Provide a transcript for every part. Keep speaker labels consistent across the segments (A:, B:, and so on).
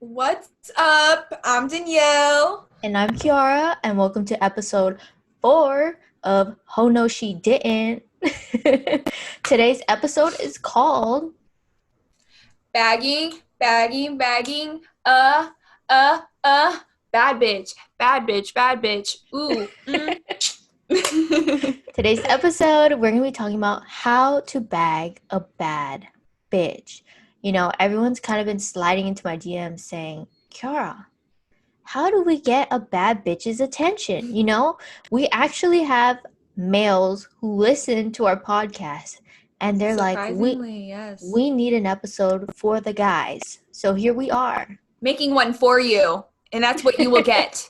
A: What's up? I'm Danielle.
B: And I'm Kiara, and welcome to episode 4 of Oh No She Didn't. Today's episode is called
A: Bagging. Bad bitch, bad bitch, bad bitch. Ooh.
B: Today's episode. We're going to be talking about how to bag a bad bitch. Everyone's kind of been sliding into my DMs saying, Kiara, how do we get a bad bitch's attention? We actually have males who listen to our podcast and they're like,
A: Surprisingly, yes.
B: we need an episode for the guys. So here we are.
A: Making one for you, and that's what you will get.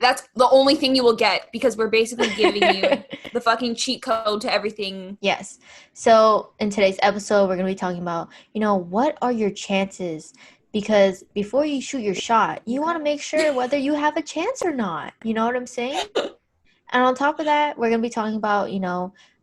A: That's the only thing you will get because we're basically giving you the fucking cheat code to everything.
B: Yes. So in today's episode, we're going to be talking about, what are your chances? Because before you shoot your shot, you want to make sure whether you have a chance or not. You know what I'm saying? And on top of that, we're going to be talking about,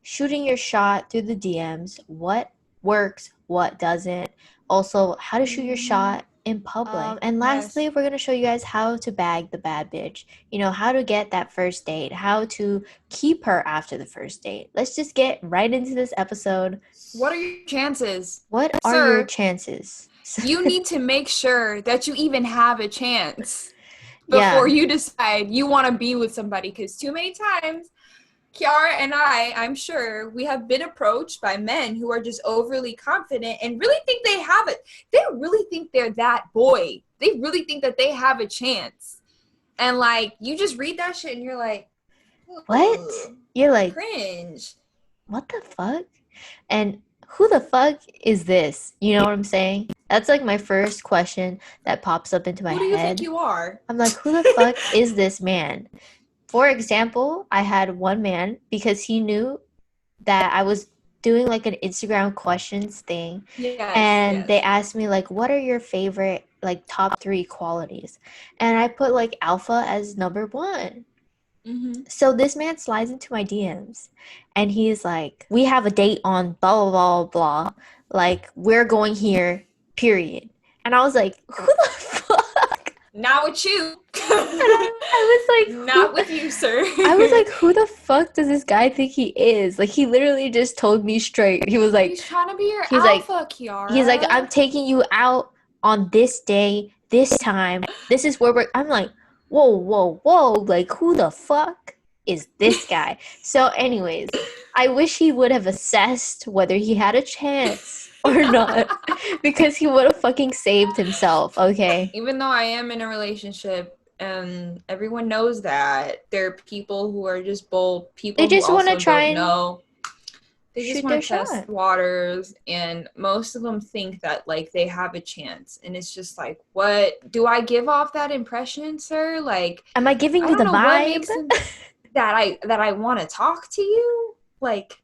B: shooting your shot through the DMs, what works, what doesn't. Also, how to shoot your shot in public. And lastly,
A: Yes.
B: we're going to show you guys how to bag the bad bitch. How to get that first date, how to keep her after the first date. Let's just get right into this episode.
A: What are your chances?
B: What are
A: Sir,
B: your chances?
A: you need to make sure that you even have a chance
B: Yeah.
A: before you decide you want to be with somebody, because too many times Kiara and I'm sure we have been approached by men who are just overly confident and really think they have it. They really think they're that boy. They really think that they have a chance. And you just read that shit and you're like,
B: What? You're like,
A: cringe.
B: what the fuck? And who the fuck is this? You know what I'm saying? That's like my first question that pops up into my head.
A: Who do you think you are?
B: I'm like, who the fuck is this man? For example, I had one man because he knew that I was doing like an Instagram questions thing. And they asked me like, what are your favorite like top 3 qualities? And I put like alpha as number 1.
A: Mm-hmm.
B: So this man slides into my DMs and he's like, we have a date on blah, blah, blah, blah. Like, we're going here, period. And I was like, who the fuck?
A: Not with you.
B: I was like,
A: not with you, sir.
B: I was like, who the fuck does this guy think he is? Like, he literally just told me straight. He was like,
A: he's trying to be your
B: he's
A: alpha,
B: like,
A: Kiara.
B: He's like, I'm taking you out on this day, this time. This is where I'm like, whoa. Like, who the fuck is this guy? So anyways, I wish he would have assessed whether he had a chance or not because he would have fucking saved himself, okay?
A: Even though I am in a relationship and everyone knows that, there are people who are just bold. People
B: They just
A: who
B: want to
A: also
B: try
A: don't
B: and
A: know. They just
B: shoot
A: want
B: their
A: to test
B: shot.
A: waters, and most of them think that they have a chance, and it's just like, what do I give off that impression, sir? Like,
B: Am I giving
A: I
B: you
A: don't
B: the
A: know what
B: vibe?
A: makes them that I want to talk to you. Like,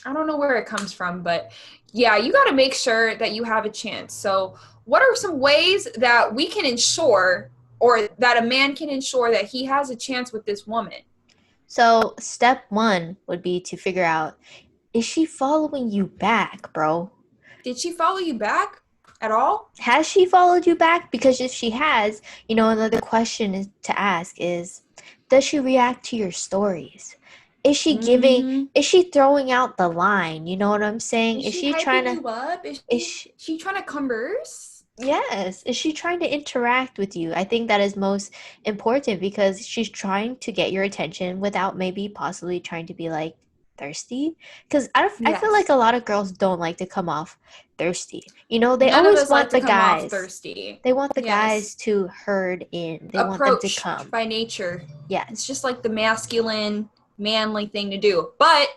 A: I don't know where it comes from, but yeah, you got to make sure that you have a chance. So what are some ways that we can ensure, or that a man can ensure, that he has a chance with this woman?
B: So step 1 would be to figure out, is she following you back, bro?
A: Did she follow you back at all?
B: Has she followed you back? Because if she has, another question to ask is, does she react to your stories? Is she is she throwing out the line? You know what I'm saying?
A: Is she
B: trying
A: hyping
B: to,
A: you up?
B: is
A: she trying to converse?
B: yes, is she trying to interact with you? I think that is most important because she's trying to get your attention without maybe possibly trying to be like thirsty. Because I feel like a lot of girls don't like to come off thirsty. They
A: None of
B: always
A: us
B: want
A: like to
B: the
A: come off
B: guys.
A: thirsty.
B: They want the
A: Yes.
B: guys to herd in. They want them to
A: Approach
B: come.
A: by nature.
B: Yes.
A: It's just like the masculine, manly thing to do. But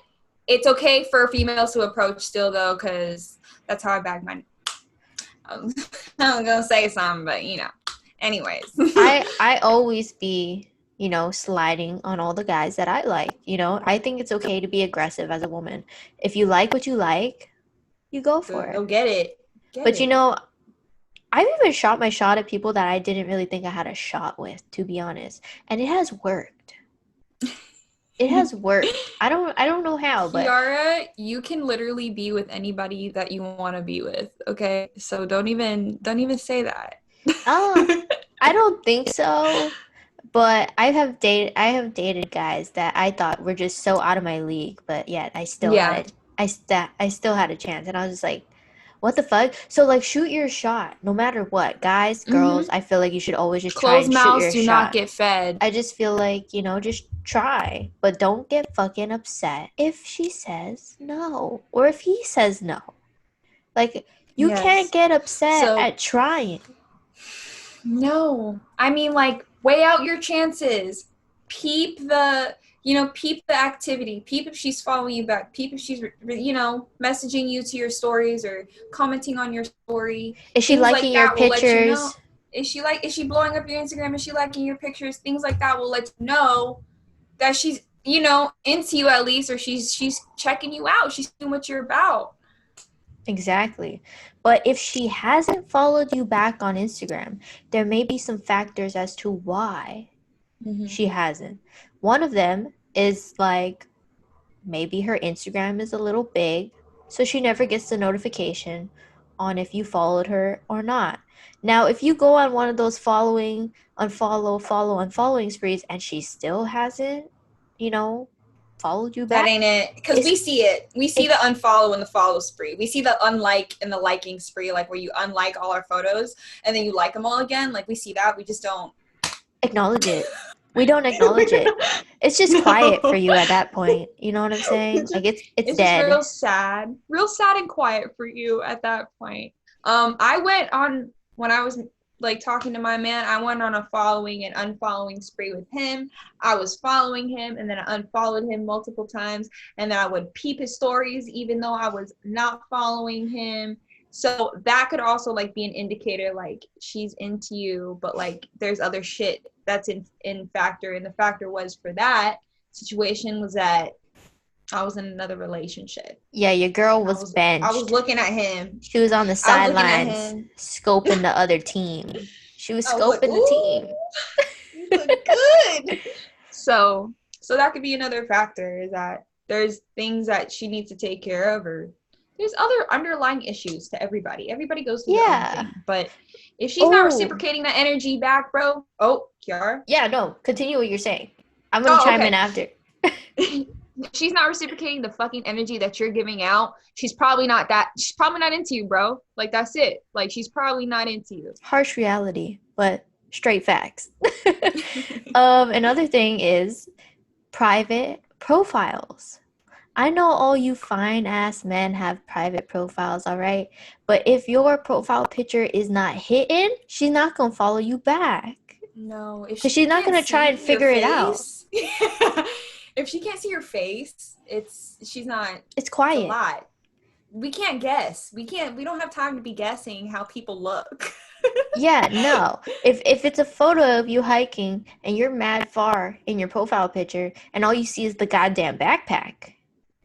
A: it's okay for females to approach still, though, because that's how I bag mine. I'm gonna say something, but anyways.
B: I always be, sliding on all the guys that I like. I think it's okay to be aggressive as a woman. If you like what you like, you go for it.
A: Go get it.
B: But I've even shot my shot at people that I didn't really think I had a shot with, to be honest, and it has worked. It has worked. I don't know how, but
A: Kiara, you can literally be with anybody that you want to be with, okay? So don't even say that.
B: I don't think so. But I have dated guys that I thought were just so out of my league, but yet
A: Yeah.
B: I still had a chance, and I was just like, what the fuck? So like, shoot your shot, no matter what, guys, girls.
A: Mm-hmm.
B: I feel like you should always just try
A: Closed
B: and shoot
A: mouths
B: your
A: do not
B: shot.
A: get fed.
B: I just feel like, just try, but don't get fucking upset if she says no or if he says no. Like, you can't
A: Yes.
B: get upset
A: So
B: at trying.
A: no, I mean, like, weigh out your chances. Peep the activity. Peep if she's following you back. Peep if she's, messaging you to your stories or commenting on your story.
B: Is she
A: Things like
B: liking your
A: that will let you know.
B: pictures?
A: Is she blowing up your Instagram? Is she liking your pictures? Things like that will let you know that she's, into you at least, or she's checking you out. She's seeing what you're about.
B: Exactly. But if she hasn't followed you back on Instagram, there may be some factors as to why
A: Mm-hmm.
B: she hasn't. One of them is like, maybe her Instagram is a little big, so she never gets the notification on if you followed her or not. Now, if you go on one of those unfollowing sprees and she still hasn't, followed you
A: That
B: back,
A: ain't it. Because
B: it's
A: we see it. We see the
B: it's
A: unfollow and the follow spree. We see the unlike and the liking spree, like where you unlike all our photos and then you like them all again. Like, we see that. We just don't.
B: acknowledge it. We don't acknowledge it. It's just quiet for
A: No.
B: you at that point. You know what I'm saying? Like, it's
A: It's just
B: dead.
A: real sad and quiet for you at that point. I went on when I was like talking to my man. I went on a following and unfollowing spree with him. I was following him and then I unfollowed him multiple times, and then I would peep his stories even though I was not following him. So that could also like be an indicator, like she's into you, but like there's other shit that's in factor. And the factor was for that situation was that I was in another relationship.
B: Yeah, your girl
A: And I
B: was
A: was I was
B: benched.
A: looking at him.
B: She was on the
A: I was looking at
B: sidelines
A: him.
B: scoping the other team. She was
A: I was like,
B: scoping the
A: "Ooh,
B: team.
A: you look good." So that could be another factor, is that there's things that she needs to take care of, or there's other underlying issues to everybody. Everybody goes through their own
B: Yeah.
A: thing. But if she's not
B: Oh,
A: reciprocating that energy back, bro. Oh, Kiara.
B: yeah, no. Continue what you're saying. I'm gonna
A: Oh,
B: chime in
A: okay.
B: after.
A: She's not reciprocating the fucking energy that you're giving out. She's probably not into you, bro. Like, that's it. Like, she's probably not into you.
B: Harsh reality, but straight facts. Another thing is private profiles. I know all you fine ass men have private profiles, all right? But if your profile picture is not hidden, she's not gonna follow you back.
A: No, if
B: Because
A: she
B: she's not
A: can't
B: gonna try and
A: see your
B: figure it out.
A: face, if she can't see your face, she's not.
B: It's
A: It's a
B: quiet.
A: lot. We can't guess. We don't have time to be guessing how people look.
B: Yeah, no. If it's a photo of you hiking and you're mad far in your profile picture and all you see is the goddamn backpack,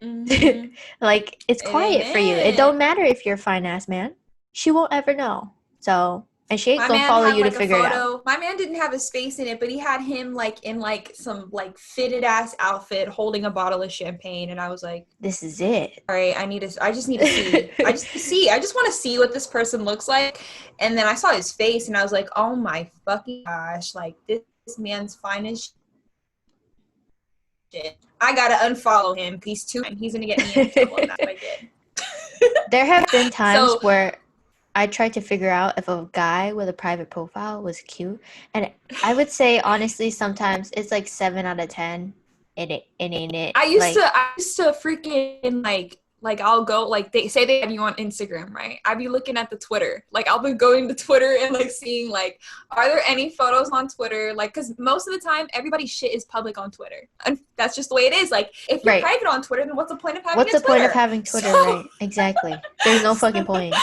A: Mm-hmm.
B: like, it's
A: It ain't
B: quiet for you. It don't
A: it.
B: matter if you're a fine ass man. She won't ever know. So, and she ain't
A: My
B: gonna
A: man
B: follow
A: had
B: you to
A: like a
B: figure it out.
A: photo. My man didn't have his face in it, but he had him like in like some like fitted ass outfit holding a bottle of champagne, and I was like,
B: This is it.
A: all right, I just need to see. I just want to see what this person looks like. And then I saw his face and I was like, oh my fucking gosh, like this man's fine as shit. I gotta unfollow him. He's gonna get me in trouble, and that's what I did.
B: There have been times
A: So
B: where I tried to figure out if a guy with a private profile was cute. And I would say, honestly, sometimes it's like 7 out of 10. It ain't it. Like,
A: I used to freaking like I'll go like they say they have you on Instagram, right? I'd be looking at the Twitter. Like, I'll be going to Twitter and like seeing like, are there any photos on Twitter? Like, because most of the time everybody's shit is public on Twitter. And that's just the way it is. Like, if you're
B: right.
A: private on Twitter, then what's the point of having
B: What's
A: a
B: the point of
A: Twitter?
B: having Twitter,
A: So
B: right? Exactly. There's no fucking point.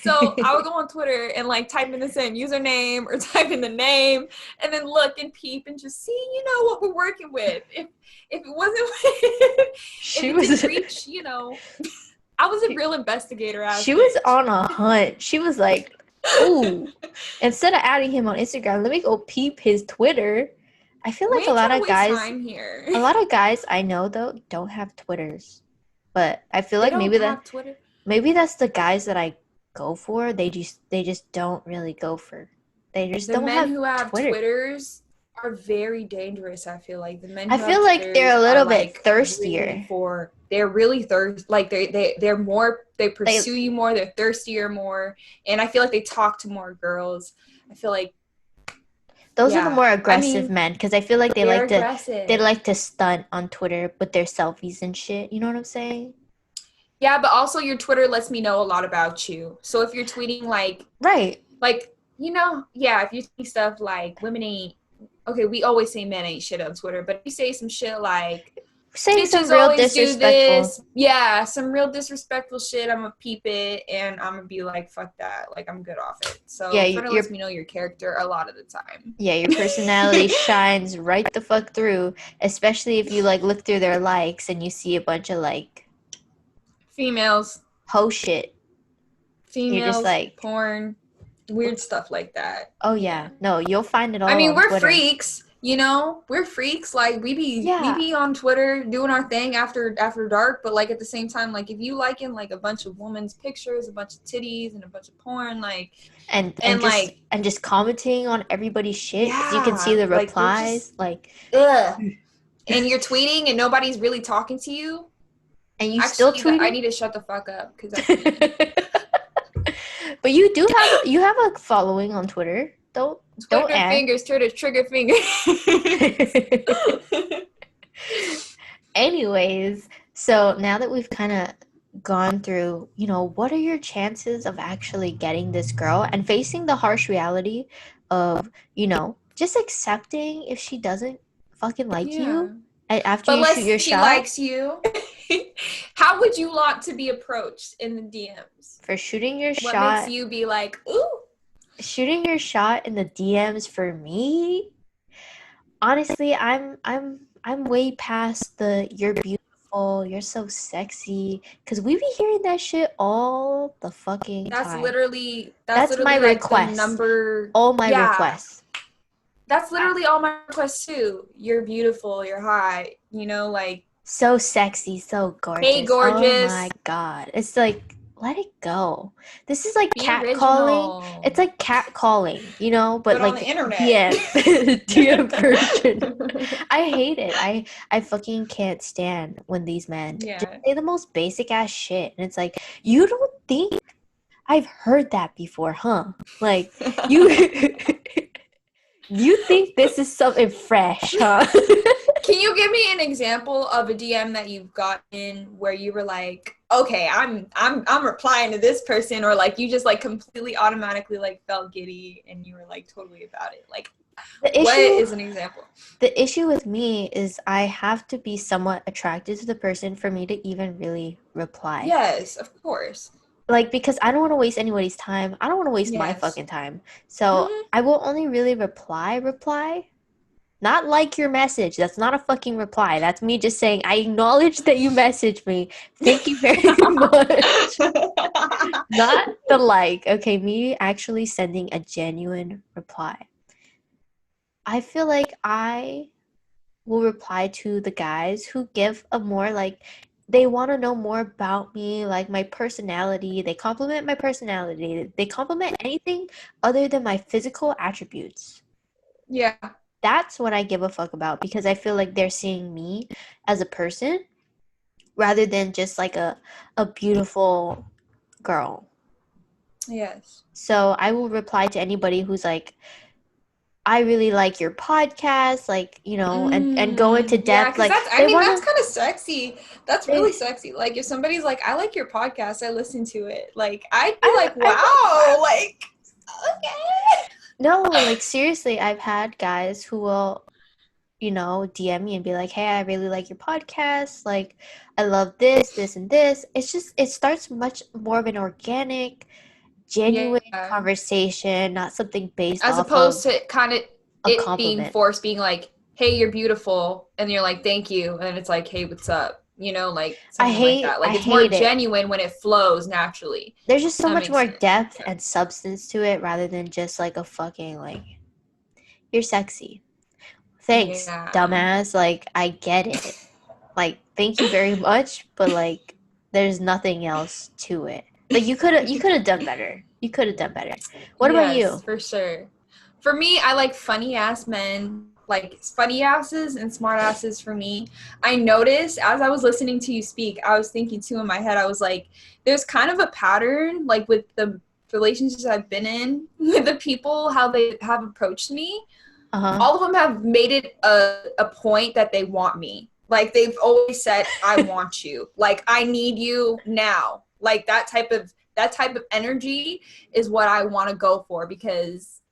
A: So I would go on Twitter and like type in the same username or type in the name and then look and peep and just see, what we're working with. If it wasn't, if
B: She
A: it
B: was
A: didn't reach, I was a real investigator ass
B: she was
A: bitch.
B: on a hunt. She was like, ooh, instead of adding him on Instagram, let me go peep his Twitter. I feel
A: We
B: like a
A: ain't
B: lot
A: trying to
B: of
A: waste
B: guys
A: time here.
B: a lot of guys I know though don't have Twitters. But I feel
A: They
B: like
A: don't have Twitter.
B: maybe that's the guys that I go for, they just don't really go for. They just
A: The
B: don't
A: men
B: have
A: who have
B: Twitter.
A: Twitters are very dangerous. I feel like the men
B: I
A: who have
B: feel like
A: Twitters
B: they're a
A: are
B: little bit
A: like really
B: thirstier.
A: they're really like they're more, they
B: They
A: pursue you more, they're thirstier more, and I feel like they talk to more girls. I feel like,
B: Those are the
A: yeah,
B: more
A: I
B: aggressive
A: mean,
B: men because I feel like
A: they're aggressive.
B: they like to stunt on Twitter with their selfies and shit. You know what I'm saying?
A: Yeah, but also your Twitter lets me know a lot about you. So if you're tweeting
B: Right.
A: like, yeah, if you say stuff like women ain't, okay, we always say men ain't shit on Twitter, but if you say some shit like
B: Saying some
A: bitches
B: real
A: always do
B: disrespectful.
A: this, yeah, some real disrespectful shit, I'm gonna peep it and I'm gonna be like, fuck that, like I'm good off it.
B: Yeah,
A: So Twitter lets me know your character a lot of the time.
B: your personality shines right the fuck through, especially if you like look through their likes and you see a bunch of like
A: Females,
B: ho shit. You're just like,
A: porn, weird stuff like that.
B: oh
A: Yeah.
B: yeah, no, you'll find it
A: I
B: all
A: mean,
B: on
A: we're
B: Twitter.
A: freaks, we're freaks. Like we
B: Yeah,
A: be on Twitter doing our thing after dark, but like at the same time, like if you liking like a bunch of women's pictures, a bunch of titties, and a bunch of porn, like
B: and
A: and like
B: just commenting on everybody's shit because you can see
A: yeah,
B: the
A: like you're
B: replies,
A: just
B: like,
A: ugh. And you're tweeting and nobody's really talking to you.
B: and you still
A: Actually, that I
B: tweeting.
A: need to shut the fuck up because that's me.
B: But you have a following on Twitter. Don't
A: Twitter
B: act.
A: fingers, Twitter trigger fingers.
B: Anyways, so now that we've kind of gone through, what are your chances of actually getting this girl and facing the harsh reality of, just accepting if she doesn't fucking like
A: Yeah.
B: you after
A: But
B: you shoot
A: let's
B: your
A: say she
B: shot
A: likes you. How would you want to be approached in the DMs?
B: for shooting your
A: What makes
B: shot?
A: you be like, ooh?
B: Shooting your shot in the DMs for me, honestly, I'm way past the you're beautiful, you're so sexy, because we be hearing that shit all the fucking
A: That's
B: time.
A: literally that's
B: That's my
A: literally like the
B: request.
A: number.
B: All my
A: Yeah,
B: requests.
A: that's literally all my requests too. You're beautiful. You're hot. Like,
B: So sexy, so
A: hey,
B: gorgeous. Oh my
A: gorgeous.
B: god. It's like, let it go. This is like
A: Be
B: catcalling. It's
A: original.
B: like catcalling, but
A: But on
B: like
A: the internet.
B: DM DM version. I hate it. I fucking can't stand when these men just
A: Yeah.
B: say the most basic ass shit. And it's like, you don't think I've heard that before, huh? Like you you think this is something fresh, huh?
A: Can you give me an example of a DM that you've gotten where you were like, okay, I'm replying to this person, or like you just like completely automatically like felt giddy and you were like totally about it? Like,
B: The
A: what
B: issue
A: is an example?
B: the issue with me is I have to be somewhat attracted to the person for me to even really reply.
A: Yes, of course.
B: Like, because I don't want to waste anybody's time. I don't want to waste my
A: Yes.
B: fucking time. So
A: Hmm.
B: I will only really reply. Not like your message. That's not a fucking reply. That's me just saying, I acknowledge that you messaged me. Thank you very much. Not the like. Okay, me actually sending a genuine reply. I feel like I will reply to the guys who give a more like they want to know more about me, like my personality. They compliment my personality. They compliment anything other than my physical attributes.
A: Yeah.
B: That's what I give a fuck about because I feel like they're seeing me as a person rather than just like a beautiful girl.
A: Yes.
B: So I will reply to anybody who's like, I really like your podcast, like, and go into
A: Yeah,
B: depth.
A: because
B: Like
A: that's, I
B: they
A: mean,
B: wanna
A: that's kind of sexy. That's
B: they
A: really sexy. Like, if somebody's like, I like your podcast, I listen to it. Like, I'd be
B: I
A: like,
B: love
A: wow,
B: that.
A: like, okay.
B: No, like seriously, I've had guys who will, DM me and be like, "Hey, I really like your podcast. Like, I love this, this, and this." It's just it starts much more of an organic, genuine
A: Yeah.
B: conversation, not something based
A: As
B: off
A: opposed
B: of
A: to kind of
B: a
A: it being
B: compliment.
A: forced, being like, hey, you're beautiful. And you're like, thank you. And it's like, hey, what's up? Like something like that.
B: I
A: Like, it's more
B: hate it.
A: genuine when it flows naturally.
B: There's just so
A: That
B: much
A: makes
B: more
A: sense.
B: depth and substance to it rather than just like a fucking like you're sexy. Thanks,
A: Yeah.
B: dumbass. Like, I get it. Like, thank you very much, but like, there's nothing else to it. Like you could have done better. You could have done better. What about
A: Yes,
B: you?
A: for sure. For me, I like funny ass men, like funny asses and smart asses for me. I noticed as I was listening to you speak, I was thinking too in my head, I was like, there's kind of a pattern, like with the relationships I've been in, with the people, how they have approached me.
B: Uh-huh.
A: All of them have made it a point that they want me. Like they've always said, I want you. Like I need you now. Like that type of energy is what I want to go for because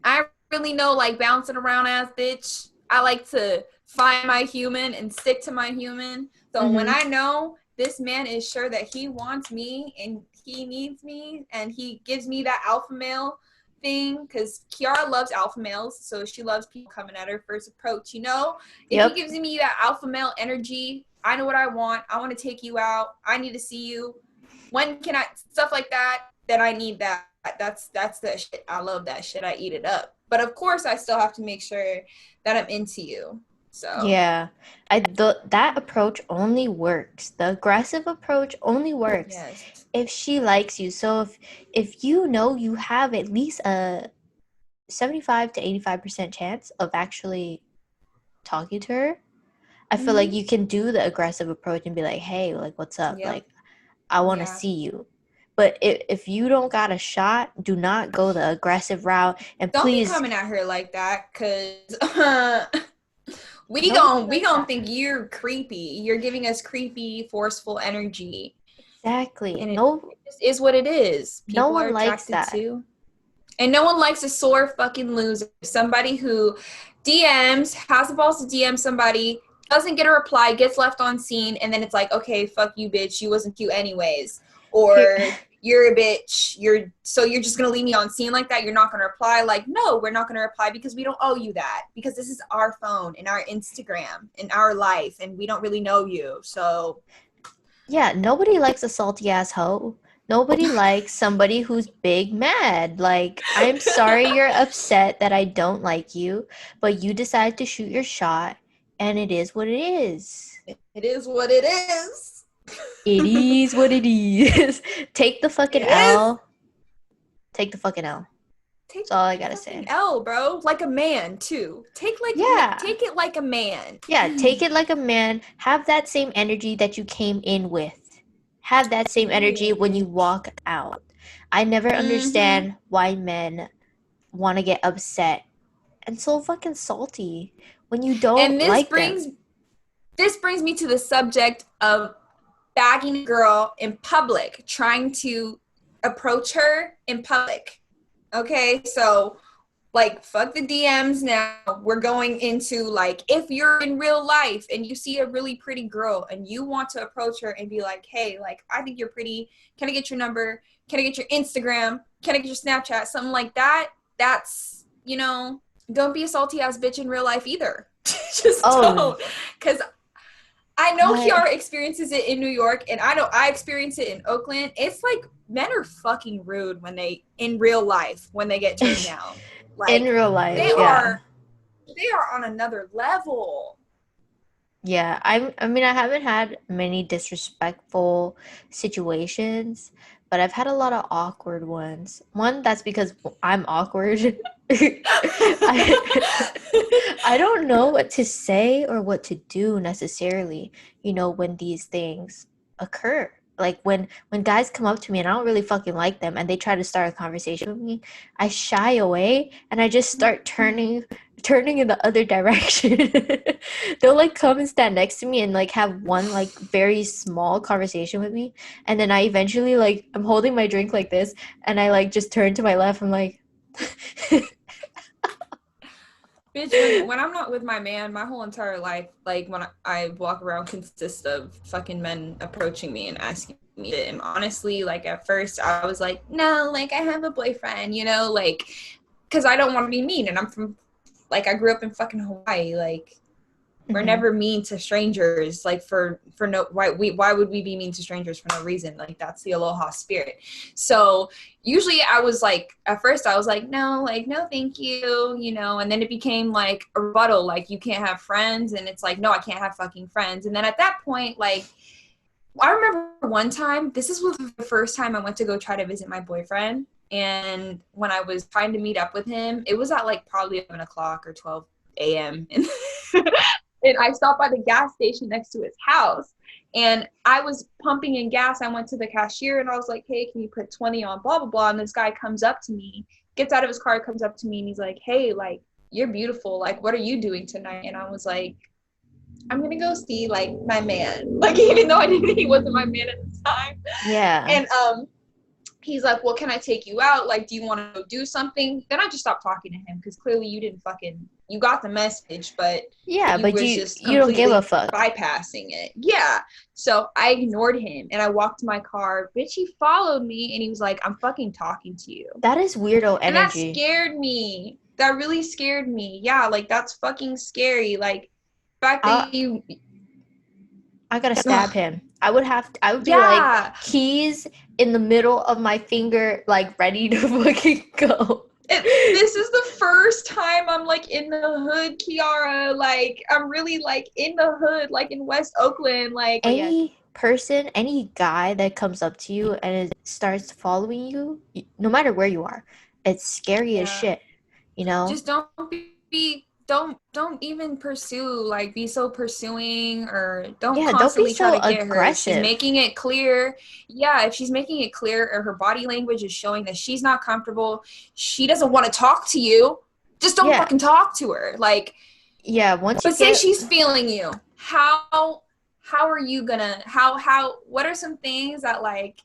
A: I really know like bouncing around ass bitch. I like to find my human and stick to my human. So when
B: Mm-hmm.
A: I know this man is sure that he wants me and he needs me and he gives me that alpha male thing, because Kiara loves alpha males, so she loves people coming at her first approach. If he
B: Yep.
A: gives me that alpha male energy, I know what I want. I want to take you out. I need to see you. When can I, stuff like that? Then I need that. That's the shit. I love that shit. I eat it up. But of course, I still have to make sure that I'm into you. So
B: Yeah. That approach only works. The aggressive approach only works
A: yes,
B: if she likes you. So if you know you have at least a 75 to 85% chance of actually talking to her, I feel like
A: mm-hmm.
B: you can do the aggressive approach and be like, "Hey, like what's up? Like
A: Yep,
B: I want to
A: yeah.
B: see you." But if you don't got a shot, do not go the aggressive route, and
A: Don't be
B: please,
A: coming at her like that, cause we
B: nobody
A: gon' we
B: likes
A: gon'
B: that.
A: think you're creepy. You're giving us creepy, forceful energy,
B: Exactly.
A: and it
B: No,
A: just is what it is.
B: no
A: People are
B: one likes
A: attracted
B: that.
A: to. And no one likes a sore fucking loser. Somebody who DMs, has the balls to DM somebody, doesn't get a reply, gets left on scene, and then it's like, okay, fuck you, bitch. You wasn't cute anyways.
B: Here,
A: Or you're a bitch. You're just gonna leave me on scene like that. You're not gonna reply. Like, no, we're not gonna reply because we don't owe you that. Because this is our phone and our Instagram and our life, and we don't really know you. So
B: yeah, nobody likes a salty ass hoe. Nobody likes somebody who's big mad. Like, I'm sorry you're upset that I don't like you, but you decided to shoot your shot, and it is what it is.
A: it is what it is.
B: It is what it is. Take the fucking
A: It is.
B: L. Take the fucking L.
A: Take
B: That's all I
A: the
B: gotta
A: fucking
B: say.
A: L, bro. Like a man too.
B: Yeah.
A: Take it like a man.
B: Yeah, take it like a man. Have that same energy that you came in with. Have that same energy
A: Period,
B: when you
A: bitch.
B: walk out. I never
A: Mm-hmm.
B: understand why men want to get upset and so fucking salty when you
A: And
B: don't
A: this
B: like them.
A: brings this brings me to the subject of bagging a girl in public, trying to approach her in public. Okay, so like fuck the DMs now. We're going into like if you're in real life and you see a really pretty girl and you want to approach her and be like, hey, like I think you're pretty. Can I get your number? Can I get your Instagram? Can I get your Snapchat? Something like that. That's don't be a salty ass bitch in real life either. Just
B: Oh,
A: don't. Because I know
B: what?
A: Kiara experiences it in New York, and I know I experience it in Oakland. It's like men are fucking rude when they in real life when they get turned down.
B: In
A: Like
B: real
A: they
B: life, yeah.
A: are they are on another level.
B: Yeah, I mean, I haven't had many disrespectful situations, but I've had a lot of awkward ones. One, that's because I'm awkward. I I don't know what to say or what to do necessarily, when these things occur. Like when guys come up to me and I don't really fucking like them and they try to start a conversation with me, I shy away and I just start turning in the other direction. They'll like come and stand next to me and like have one like very small conversation with me, and then I eventually like I'm holding my drink like this and I like just turn to my left. I'm like
A: Bitch, when I'm not with my man, my whole entire life, like when I walk around, consists of fucking men approaching me and asking me to. And honestly, like at first, I was like, no, like I have a boyfriend, like because I don't want to be mean, and I'm from, like I grew up in fucking Hawaii, like we're
B: Mhm.
A: never mean to strangers, like for no why would we be mean to strangers for no reason? Like that's the aloha spirit. So usually I was like at first I was like no, like no thank you, and then it became like a rebuttal, like you can't have friends, and it's like no, I can't have fucking friends. And then at that point, like I remember one time, this was the first time I went to go try to visit my boyfriend. And when I was trying to meet up with him, it was at like probably 11 o'clock or 12 a.m. And, and I stopped by the gas station next to his house. And I was pumping in gas. I went to the cashier and I was like, hey, can you put 20 on blah, blah, blah. And this guy comes up to me, gets out of his car, comes up to me and he's like, hey, like, you're beautiful. Like, what are you doing tonight? And I was like, I'm gonna go see like my man. Like even though I didn't, he wasn't my man at the time.
B: Yeah.
A: And he's like, well, can I take you out? Like, do you want to go do something? Then I just stopped talking to him because clearly you got the message, but
B: Yeah,
A: you
B: but
A: was
B: you
A: just
B: you don't give
A: completely
B: a fuck.
A: bypassing it. Yeah. So I ignored him and I walked to my car. Bitch, he followed me and he was like, I'm fucking talking to you.
B: That is weirdo
A: And that
B: energy.
A: scared me. That really scared me. Yeah, like that's fucking scary. Like the fact
B: I
A: that you
B: I gotta stab him. I would be like
A: yeah.
B: keys in the middle of my finger, like ready to fucking go.
A: This is the first time I'm like in the hood, Kiara. Like I'm really like in the hood, like in West Oakland. Like
B: Any person, any guy that comes up to you and starts following you, no matter where you are, it's scary as
A: yeah,
B: shit, you know?
A: just don't even pursue, like be so pursuing, or don't
B: Yeah, don't be
A: constantly try
B: so
A: to get her. If she's
B: aggressive.
A: making it clear, yeah, if she's making it clear or her body language is showing that she's not comfortable, she doesn't want to talk to you, just don't
B: Yeah.
A: fucking talk to her. Like,
B: Yeah, once you
A: but say
B: get
A: she's feeling you. How are you gonna how what are some things that like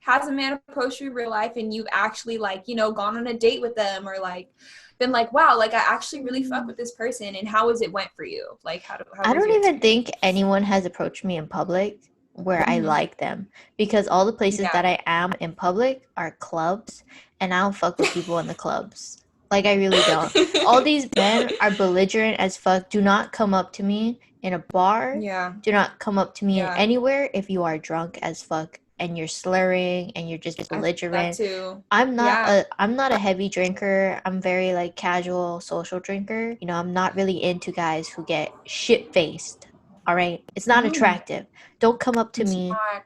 A: has a man approached you in real life and you've actually like, gone on a date with them or like been like, wow, like I actually really fuck with this person, and how was it went for you? Like how
B: I
A: was
B: don't
A: your
B: even think
A: experience?
B: anyone has approached me in public where I
A: Mm-hmm.
B: like them because all the places
A: Yeah.
B: that I am in public are clubs and I don't fuck with people in the clubs. Like I really don't. All these men are belligerent as fuck. Do not come up to me in a bar.
A: Yeah.
B: Do not come up to me in
A: Yeah.
B: anywhere if you are drunk as fuck and you're slurring and you're just
A: I feel that
B: belligerent.
A: too.
B: I'm not
A: Yeah.
B: a I'm not a heavy drinker. I'm very like casual social drinker. You know, I'm not really into guys who get shit faced. All right? It's not
A: No,
B: attractive. Don't come up to
A: it's
B: me
A: not.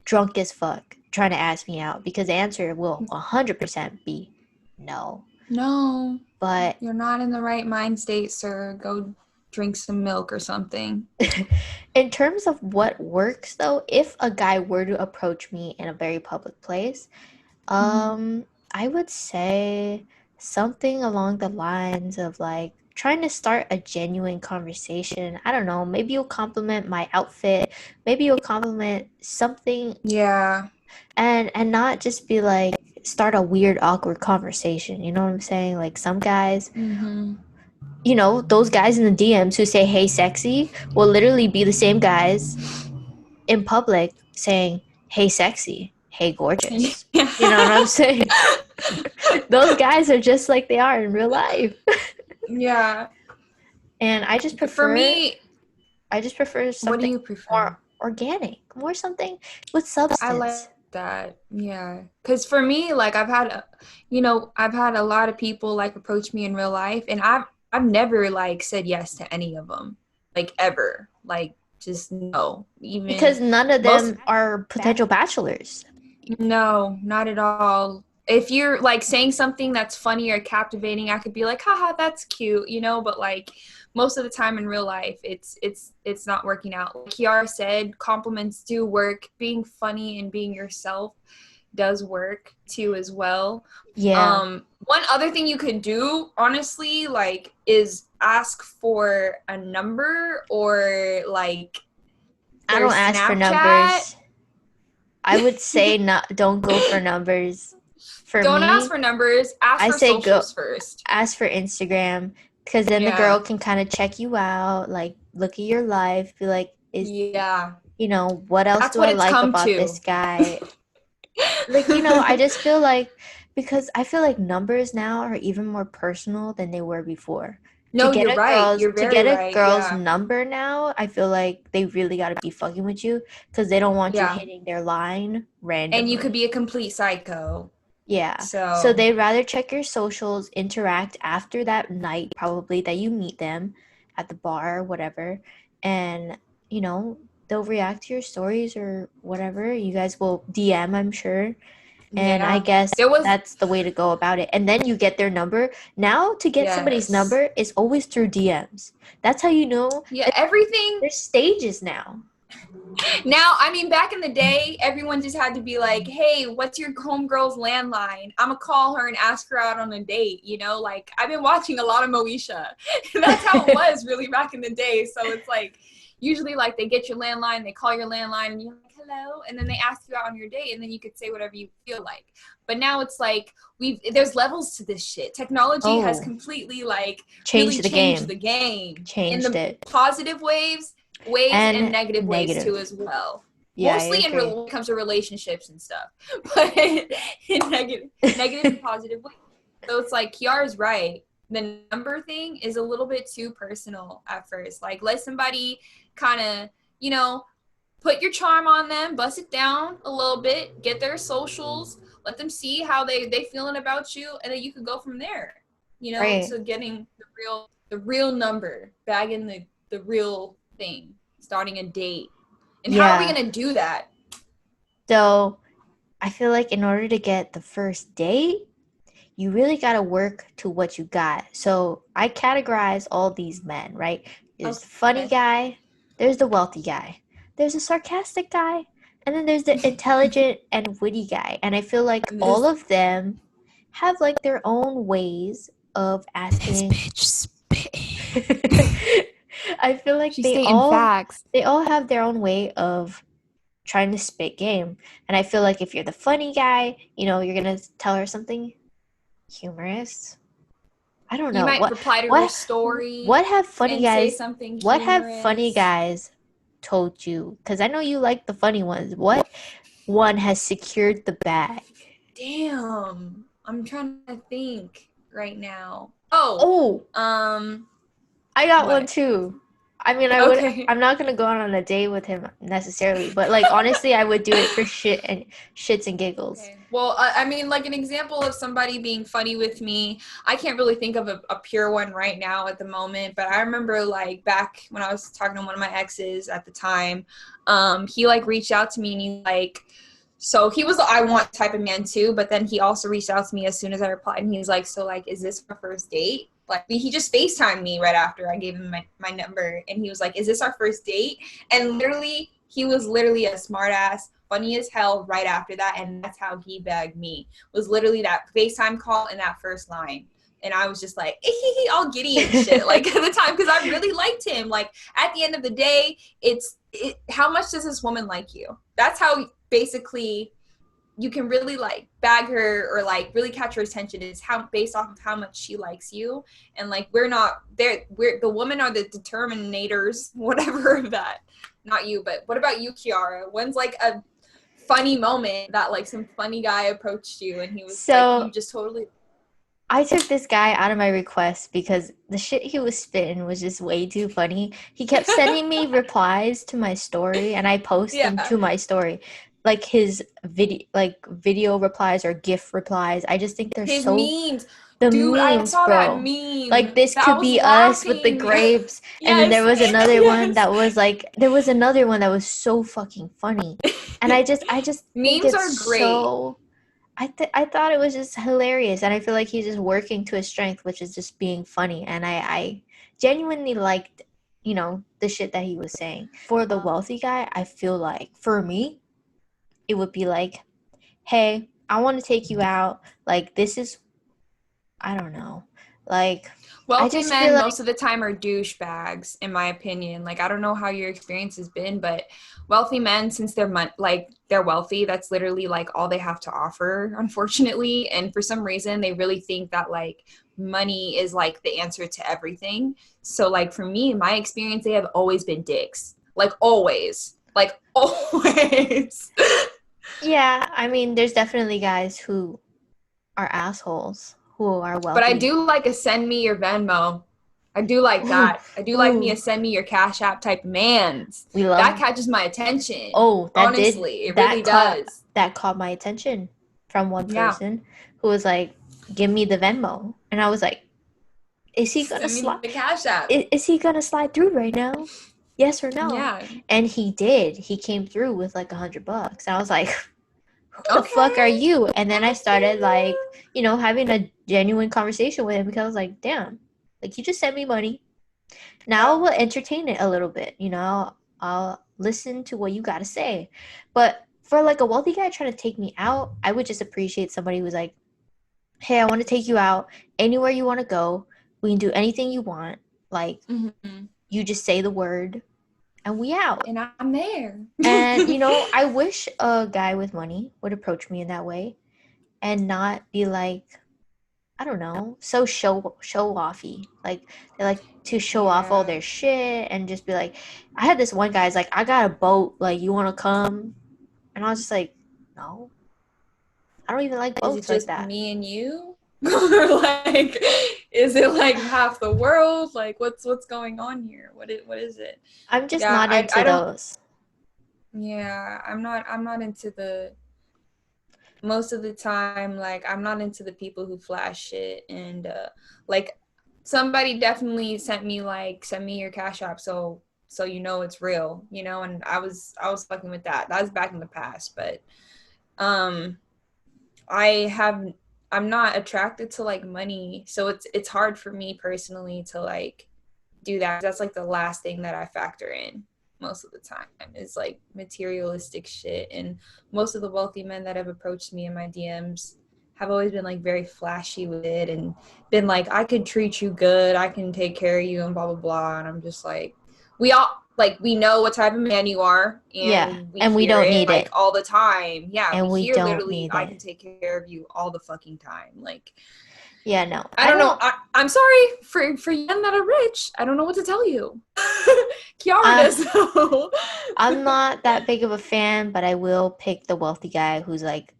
B: drunk as fuck trying to ask me out because the answer will 100% be no.
A: No,
B: But
A: you're not in the right mind state, sir. Go drink some milk or something.
B: in terms of what works though, if a guy were to approach me in a very public place,
A: Mm-hmm.
B: I would say something along the lines of like trying to start a genuine conversation. I don't know, maybe you'll compliment my outfit, maybe you'll compliment something
A: Yeah.
B: and not just be like start a weird awkward conversation. You know what I'm saying? Like some guys,
A: Mm-hmm.
B: you know, those guys in the DMs who say hey sexy will literally be the same guys in public saying hey sexy, hey gorgeous. You know what I'm saying? Those guys are just like they are in real life.
A: Yeah.
B: And
A: For me,
B: I just prefer
A: what do
B: something
A: you prefer?
B: more organic, more something with
A: I like
B: substance.
A: that. Yeah. Cuz for me, like I've had a lot of people like approach me in real life, and I've never like said yes to any of them. Like ever. Like just no. Even
B: Because none of
A: most
B: them are potential bachelors.
A: no, not at all. If you're like saying something that's funny or captivating, I could be like, haha, that's cute, but like most of the time in real life, it's not working out. Like Kiara said, compliments do work. Being funny and being yourself does work too as well.
B: Yeah.
A: One other thing you could do, honestly, like is ask for a number or like
B: I
A: their
B: don't ask for
A: Snapchat.
B: numbers. I would say not don't go for numbers. For
A: Don't ask
B: me,
A: for numbers. Ask
B: I
A: for
B: say go
A: socials first.
B: ask for Instagram because then the girl
A: Yeah.
B: can kind of check you out, like look at your life, be like, is
A: Yeah.
B: what else
A: That's
B: do
A: what
B: I
A: it's
B: like
A: come
B: about this
A: to.
B: guy? Like, I just feel like because I feel like numbers now are even more personal than they were before.
A: No, you're right. You're
B: To
A: very
B: get a
A: right.
B: girl's
A: Yeah.
B: number now, I feel like they really got to be fucking with you because they don't want you
A: Yeah.
B: hitting their line
A: And you could
B: randomly.
A: be a complete psycho.
B: Yeah. So
A: So,
B: they'd rather check your socials, interact after that night, probably that you meet them at the bar or whatever, and, you know, they'll react to your stories or whatever. You guys will DM, I'm sure. And I
A: Yeah.
B: guess
A: There was
B: that's the way to go about it. And then you get their number. Now, to get somebody's
A: yes.
B: number is always through DMs. That's how you know.
A: Yeah, everything.
B: There's stages now.
A: Now, I mean, back in the day, everyone just had to be like, hey, what's your homegirl's landline? I'm going to call her and ask her out on a date, you know? Like, I've been watching a lot of Moesha. That's how it was really back in the day. So it's like, usually, like, they get your landline, they call your landline, and you're like, hello, and then they ask you out on your date, and then you could say whatever you feel like. But now it's like, there's levels to this shit. Technology has completely, like,
B: Changed
A: really changed the game.
B: Changed
A: in the
B: it.
A: positive waves and negative ways too as well.
B: Yeah,
A: mostly when it comes to relationships and stuff, but in negative and positive ways. So it's like Kiara's right. The number thing is a little bit too personal at first. Like, let somebody kind of, you know, put your charm on them, bust it down a little bit, get their socials, let them see how they feeling about you, and then you could go from there. You know, to getting the real number, bagging the real thing, starting a date. And how are we going to do that?
B: So I feel like in order to get the first date, you really got to work to what you got. So I categorize all these men, right? There's the funny guy, there's the wealthy guy, there's a sarcastic guy, and then there's the intelligent and witty guy. And I feel like all of them have like their own ways of asking.
A: This bitch spit.
B: I feel like they all have their own way of trying to spit game. And I feel like if you're the funny guy, you know, you're gonna tell her something humorous. I don't know.
A: You might reply to her story.
B: What have funny guys?
A: Say something humorous.
B: What have funny guys told you? Because I know you like the funny ones. What one has secured the bag?
A: Damn, I'm trying to think right now.
B: I got one too. I mean, I'm not gonna go on a date with him necessarily, but like honestly, I would do it for shits and giggles.
A: Okay. Well, I mean, like an example of somebody being funny with me, I can't really think of a pure one right now at the moment, but I remember like back when I was talking to one of my exes at the time, he like reached out to me and he like, so he was the I want type of man too, but then he also reached out to me as soon as I replied, and he was like, so like, is this our first date? Like, he just FaceTimed me right after I gave him my number, and he was like, is this our first date? And literally, he was literally a smart ass, funny as hell right after that, and that's how he bagged me, was literally that FaceTime call and that first line. And I was just like, all giddy and shit, like, at the time, because I really liked him. Like, at the end of the day, how much does this woman like you? That's how, basically, you can really like bag her or like really catch her attention, is how based off of how much she likes you. And like, we're the women are the determinators, whatever of that. Not you, but what about you, Kiara? When's like a funny moment that like some funny guy approached you and he was like, you just totally.
B: I took this guy out of my request because the shit he was spitting was just way too funny. He kept sending me replies to my story, and I post them to my story. Like his video replies or GIF replies. I just think they're
A: his
B: so
A: memes.
B: The
A: Dude,
B: memes,
A: I saw
B: bro.
A: that meme.
B: Like, this could be us with the grapes.
A: Yes.
B: And then there was another one that was like, there was another one that was so fucking funny. And I just
A: memes are great.
B: So, I thought it was just hilarious. And I feel like he's just working to his strength, which is just being funny. And I genuinely liked, you know, the shit that he was saying. For the wealthy guy, I feel like, for me, it would be like, hey, I want to take you out. Like, this is, I don't know. Like,
A: wealthy men most of the time are douchebags, in my opinion. Like, I don't know how your experience has been, but wealthy men, since they're wealthy, that's literally like all they have to offer, unfortunately. And for some reason, they really think that like money is like the answer to everything. So like for me, in my experience, they have always been dicks. Like always. Like always.
B: Yeah, I mean, there's definitely guys who are assholes, who are wealthy.
A: But I do like a send me your Venmo. I do like that. I do like me a send me your Cash App type man. That catches my attention.
B: Oh, that
A: honestly, it really does.
B: That caught my attention from one person who was like, "Give me the Venmo," and I was like, "Is he gonna slide the
A: Cash App?
B: Is he gonna slide through right now?" Yes or no?
A: Yeah.
B: And he did. He came through with like $100. And I was like, who the fuck are
A: Okay.
B: you? And then I started like,
A: Okay.
B: having a genuine conversation with him because I was like, damn, like you just sent me money. Now
A: Yep.
B: we'll entertain it a little bit, I'll listen to what you gotta say. But for like a wealthy guy trying to take me out, I would just appreciate somebody who's like, hey, I want to take you out anywhere you want to go. We can do anything you want. Like,
A: Mm-hmm.
B: you just say the word and we out.
A: And I'm there.
B: And, I wish a guy with money would approach me in that way and not be like, I don't know, so show offy. Like they like to show off all
A: Yeah.
B: their shit and just be like, I had this one guy's like, I got a boat, like you wanna come? And I was just like, no, I don't even like
A: Is it
B: boats like
A: just
B: that.
A: me and you? Or like is it like half the world? Like what's going on here? What is it?
B: I'm just
A: Yeah,
B: not
A: I
B: into
A: don't
B: those.
A: yeah, I'm not into the most of the time, like I'm not into the people who flash shit and like somebody definitely sent me your cash app so it's real, and I was fucking with that. That was back in the past, but um I have I'm not attracted to like money, so it's hard for me personally to like do that. That's like the last thing that I factor in most of the time is like materialistic shit. And most of the wealthy men that have approached me in my DMs have always been like very flashy with it and been like, I could treat you good, I can take care of you, and blah blah blah. And I'm just like, we know what type of man you are,
B: Yeah,
A: and we
B: and we
A: hear
B: don't
A: it
B: need
A: like
B: it.
A: all the time. Yeah, we
B: And we
A: hear
B: don't
A: literally,
B: need
A: I
B: it.
A: can take care of you all the fucking time. Like,
B: Yeah, no.
A: I
B: I
A: don't know.
B: don't
A: I'm sorry for men that are rich. I don't know what to tell you. Kiara
B: uh
A: does know.
B: I'm not that big of a fan, but I will pick the wealthy guy who's like,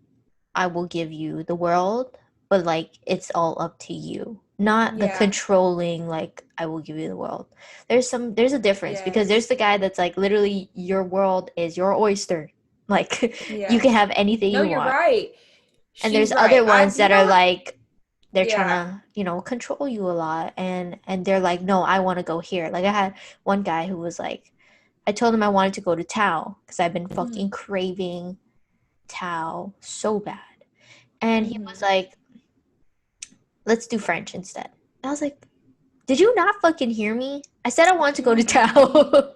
B: I will give you the world, but like it's all up to you. Not the
A: Yeah.
B: controlling, like, I will give you the world. There's a difference because there's
A: Yes.
B: the guy that's like literally your world is your oyster. Like you can
A: Yes.
B: have anything
A: No,
B: you
A: you're
B: want.
A: right.
B: And
A: She's
B: there's
A: right.
B: other ones
A: You
B: that
A: know
B: are
A: what?
B: like they're trying
A: Yeah.
B: to, control you a lot and they're like, "No, I want to go here." Like I had one guy who was like I told him I wanted to go to Tao because I've been
A: Mm-hmm.
B: fucking craving Tao so bad. And he was
A: Mm-hmm.
B: like, let's do French instead. I was like, did you not fucking hear me? I said I wanted to
A: Did you
B: go to
A: not hear me?
B: Tao.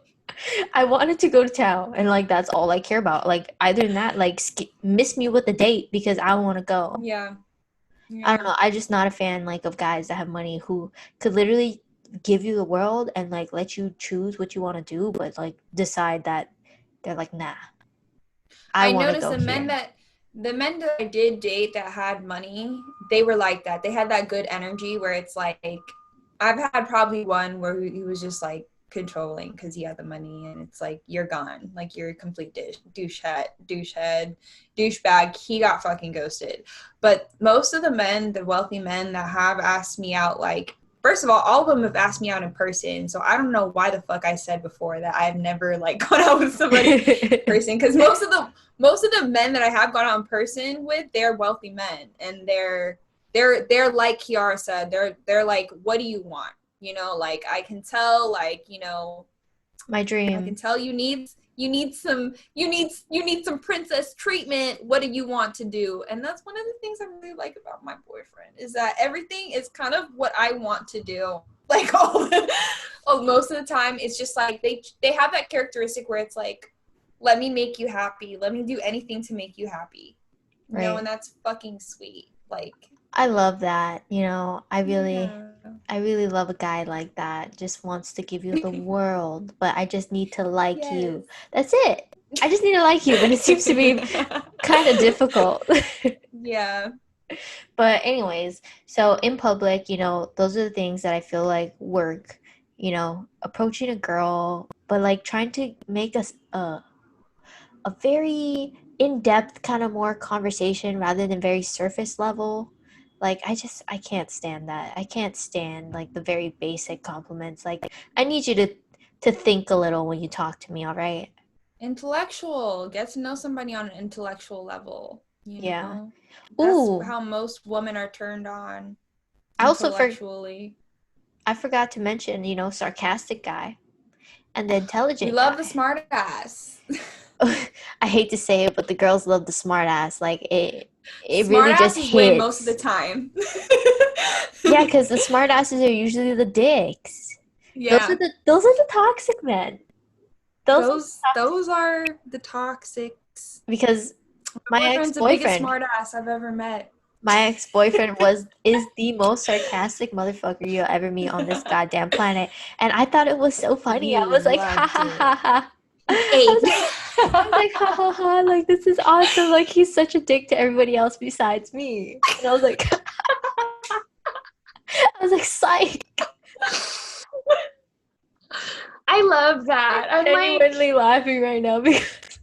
B: I wanted to go to Tao, and like that's all I care about. Like either than that, like miss me with a date because I want to go.
A: Yeah.
B: I don't
A: Yeah.
B: know. I'm just not a fan like of guys that have money who could literally give you the world and like let you choose what you want to do, but like decide that they're like, nah, I
A: I
B: want to
A: noticed
B: go here.
A: the men that I did date that had money, they were like that. They had that good energy where it's like I've had probably one where he was just like controlling because he had the money, and it's like you're gone, like you're a complete douchebag. He got fucking ghosted. But most of the men, the wealthy men that have asked me out, like first of all of them have asked me out in person. So I don't know why the fuck I said before that I've never like gone out with somebody in person, because most of the men that I have gone out in person with, they're wealthy men, and they're like Kiara said, they're like, what do you want? Like I can tell, like,
B: My
A: I can
B: dream.
A: tell you need some princess treatment. What do you want to do? And that's one of the things I really like about my boyfriend is that everything is kind of what I want to do. Like most of the time, it's just like they have that characteristic where it's like, let me make you happy. Let me do anything to make you happy.
B: Right.
A: And that's fucking sweet. Like,
B: I love that.
A: yeah.
B: I really love a guy like that. Just wants to give you the world, but I just need to like
A: Yes.
B: you. That's it. I just need to like you, but it seems to be kind of difficult.
A: Yeah.
B: But anyways, so in public, those are the things that I feel like work, approaching a girl, but like trying to make us a very in-depth kind of more conversation rather than very surface level. Like I can't stand that. I can't stand like the very basic compliments. Like I need you to think a little when you talk to me, all right?
A: Intellectual. Get to know somebody on an intellectual level.
B: Yeah.
A: That's
B: Ooh,
A: how most women are turned on
B: I also
A: intellectually.
B: I forgot to mention, sarcastic guy. and the
A: We
B: intelligent
A: love the
B: guy.
A: smart ass.
B: I hate to say it, but the girls love the smart ass. Like it
A: Smart
B: really just
A: asses win most of the
B: hits.
A: time.
B: Yeah, because the smart asses are usually the dicks.
A: Yeah.
B: Those are the toxic men. Those are the toxic,
A: Those are the toxics.
B: because my
A: My boyfriend's the biggest
B: ex-boyfriend,
A: smart ass I've ever met.
B: my ex-boyfriend is the most sarcastic motherfucker you'll ever meet on this goddamn planet. And I thought it was so funny. I
A: You
B: was like, ha
A: loved
B: ha ha
A: it.
B: ha.
A: You ate.
B: I was like, ha ha ha, like this is awesome. Like he's such a dick to everybody else besides me. And I was like I was like, psych.
A: I love that.
B: I'm
A: I'm like,
B: genuinely laughing right now because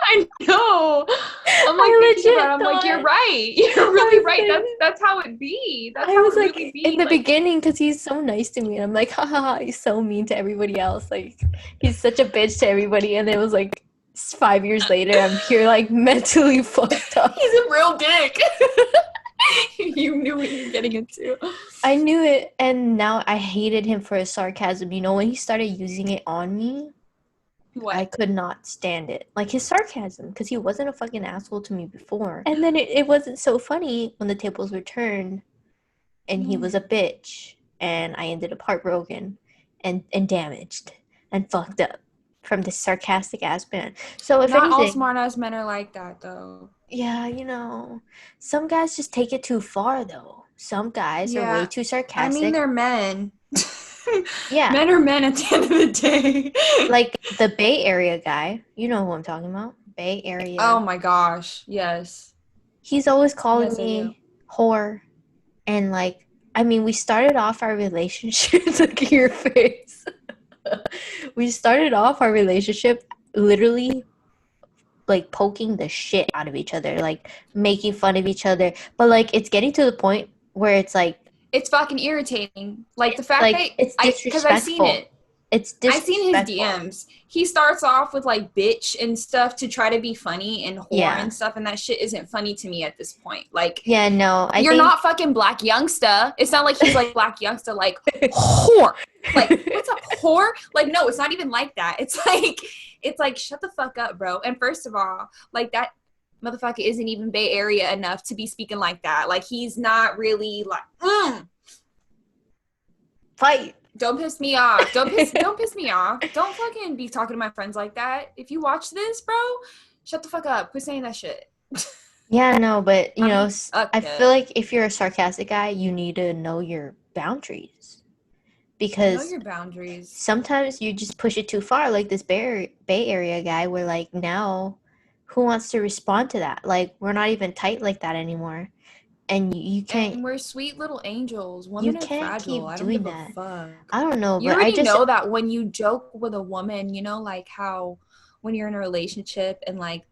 A: I know. I'm like
B: I
A: thinking about
B: legit
A: it. I'm like, you're
B: thought
A: right. You're
B: I
A: really
B: was
A: right.
B: like,
A: That's how it be. That's
B: I
A: how
B: was
A: it really
B: like in
A: be.
B: the
A: Like,
B: beginning because he's so nice to me, and I'm like, ha ha ha, he's so mean to everybody else. Like he's such a bitch to everybody, and it was like 5 years later, I'm here like mentally fucked up.
A: he's a real dick. You knew what you were getting into.
B: I knew it, and now I hated him for his sarcasm. You know, when he started using it on me, I
A: What?
B: could not stand it. Like his sarcasm, because he wasn't a fucking asshole to me before. And then it wasn't so funny when the tables were turned and he was a bitch. And I ended up heartbroken and damaged and fucked up from this sarcastic ass man. So if
A: Not all
B: anything,
A: smart ass men are like that, though.
B: yeah, some guys just take it too far though. Some guys are way
A: Yeah.
B: too
A: I mean,
B: sarcastic.
A: they're men.
B: Yeah,
A: Men are men at the end of the day.
B: like the Bay Area guy. You know who I'm talking about. Bay Area.
A: Oh my gosh. Yes.
B: He's always calling
A: Yes, I do.
B: me whore. And like, I mean, we started off our relationship. Look at your face. We started off our relationship literally like poking the shit out of each other, like making fun of each other. But like, it's getting to the point where it's like,
A: It's fucking irritating. Like the fact that
B: it's
A: because I've seen
B: disrespectful.
A: it.
B: It's
A: I've seen his
B: disrespectful.
A: DMs. He starts off with like bitch and stuff to try to be funny and whore
B: Yeah.
A: and stuff, and that shit isn't funny to me at this point. Like,
B: Yeah, no, I
A: you're
B: think
A: not fucking Black Youngsta. It's not like he's like Black Youngsta, like whore. Like, what's up, whore? Like, no, it's not even like that. It's like, shut the fuck up, bro. And first of all, like that motherfucker isn't even Bay Area enough to be speaking like that. Like, he's not really like,
B: fight.
A: Don't piss me off. Don't piss me off. Don't fucking be talking to my friends like that. If you watch this, bro, shut the fuck up. Quit saying that shit.
B: Yeah, no, but I feel
A: Okay.
B: like if you're a sarcastic guy, you need to know your boundaries
A: Know
B: because
A: your boundaries.
B: sometimes you just push it too far, like this Bay Area guy, where like now, who wants to respond to that? Like we're not even tight like that anymore, and you can't
A: And we're sweet little angels.
B: you
A: Women are
B: can't
A: fragile.
B: keep
A: I don't
B: doing
A: give a
B: that.
A: fuck.
B: I don't know,
A: You
B: but I
A: already
B: just
A: know that when you joke with a woman, you know, like how when you're in a relationship and like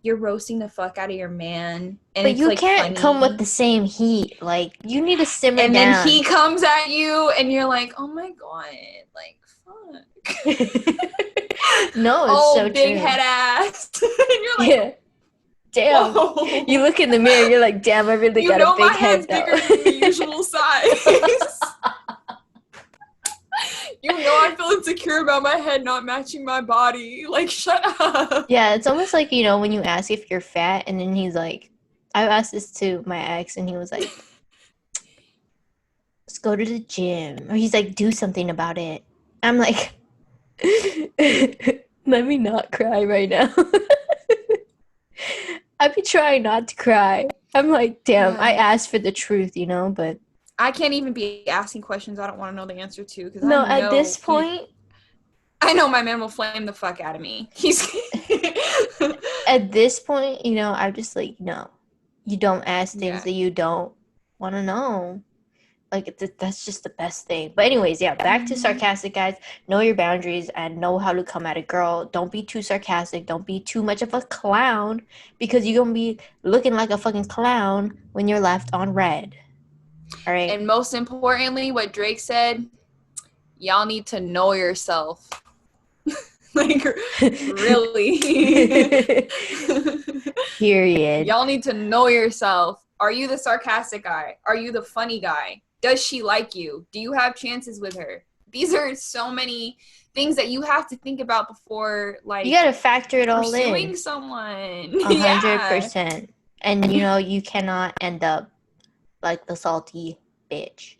A: you're roasting the fuck out of your man and
B: but
A: it's
B: you
A: like
B: can't come with
A: funny.
B: the same heat. Like you need to simmer
A: And then
B: down.
A: he comes at you and you're like, oh my God, like, fuck.
B: No, it's
A: Oh,
B: so
A: big
B: true.
A: head ass. And you're like,
B: Yeah. Damn.
A: whoa.
B: You look in the mirror, you're like, damn, I really
A: You
B: got a
A: know my
B: big
A: head's
B: head though.
A: bigger than the usual size. You know I feel insecure about my head not matching my body. Like, shut up.
B: Yeah, it's almost like, when you ask if you're fat and then he's like, I asked this to my ex and he was like, let's go to the gym. Or he's like, do something about it. I'm like, let me not cry right now. I'd be trying not to cry. I'm like, damn, I
A: Yeah.
B: asked for the truth, but
A: I can't even be asking questions I don't want to know the answer to because
B: no, at this point,
A: I know my man will flame the fuck out of me.
B: I'm just like, no, you don't ask things
A: Yeah.
B: that you don't want to know. Like, that's just the best thing. But anyways, yeah, back to sarcastic guys. Know your boundaries and know how to come at a girl. Don't be too sarcastic. Don't be too much of a clown because you're going to be looking like a fucking clown when you're left on red. All right?
A: And most importantly, what Drake said, y'all need to know yourself. Like, really.
B: Period.
A: Y'all need to know yourself. Are you the sarcastic guy? Are you the funny guy? Does she like you? Do you have chances with her? these are so many things that you have to think about before, like,
B: You gotta factor it all
A: pursuing
B: in.
A: someone. Yeah.
B: 100%. And you know, you cannot end up like the salty bitch.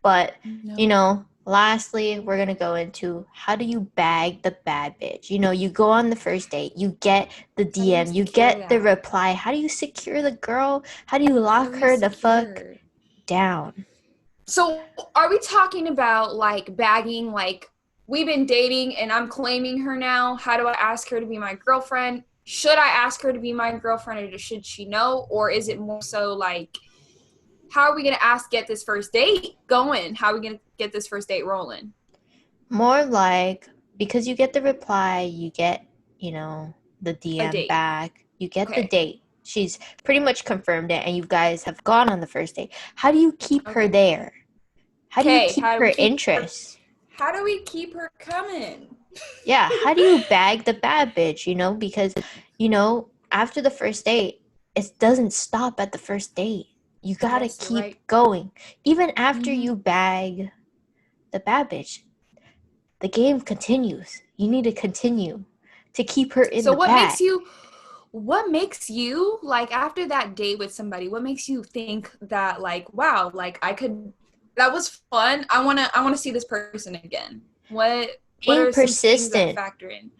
B: But you
A: No.
B: know, lastly, we're gonna go into how do you bag the bad bitch? You know, you go on the first date, you get the
A: How do you
B: DM, you
A: secure
B: get the
A: that?
B: reply. How do you secure the girl? How do you
A: How do
B: lock
A: we
B: her the fuck
A: secure?
B: down?
A: So, are we talking about like bagging, like we've been dating and I'm claiming her now? How do I ask her to be my girlfriend? Should I ask her to be my girlfriend or should she know? Or is it more so like, how are we going to get this first date going? How are we going to get this first date rolling?
B: More like because you get the reply, you get, you know, the
A: A
B: DM
A: date.
B: back, you get the
A: Okay.
B: date. She's pretty much confirmed it and you guys have gone on the first date. How do you keep her
A: Okay.
B: there? How do you
A: Okay.
B: keep her interest?
A: How do we keep her coming?
B: Yeah, how do you bag the bad bitch, you know? Because, you know, after the first date, it doesn't stop at the first date. You gotta
A: Yes, you're
B: keep
A: right.
B: going. Even after
A: Mm-hmm.
B: you bag the bad bitch, the game continues. You need to continue to keep her in
A: So
B: the bag.
A: what makes you like after that date with somebody, what makes you think that like, wow, like that was fun. I wanna see this person again. What
B: Being
A: are some things that
B: persistent,
A: factor in?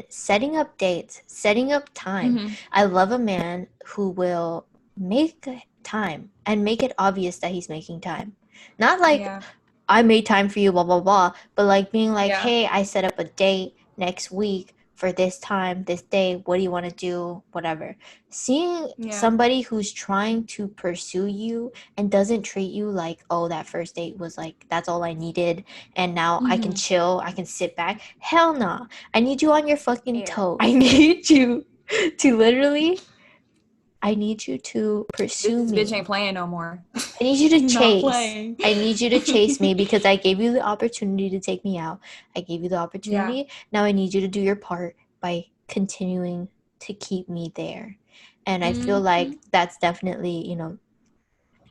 B: setting up dates, setting up time.
A: Mm-hmm.
B: I love a man who will make time and make it obvious that he's making time. Not like
A: Yeah.
B: I made time for you, blah, blah, blah. But like being like,
A: Yeah.
B: hey, I set up a date next week for this time, this day. What do you want to do? Whatever. Seeing
A: Yeah.
B: somebody who's trying to pursue you and doesn't treat you like, oh, that first date was like, that's all I needed. And now I can
A: Mm-hmm.
B: chill. I can sit back. Hell no. I need you on your fucking
A: Air.
B: toes. I need you to literally, I need you to pursue
A: This bitch
B: me.
A: ain't playing no more.
B: I need you to
A: Not
B: chase.
A: playing.
B: I need you to chase me because I gave you the opportunity to take me out. I gave you the
A: Yeah.
B: opportunity. Now I need you to do your part by continuing to keep me there. And I feel
A: Mm-hmm.
B: like that's definitely, you know,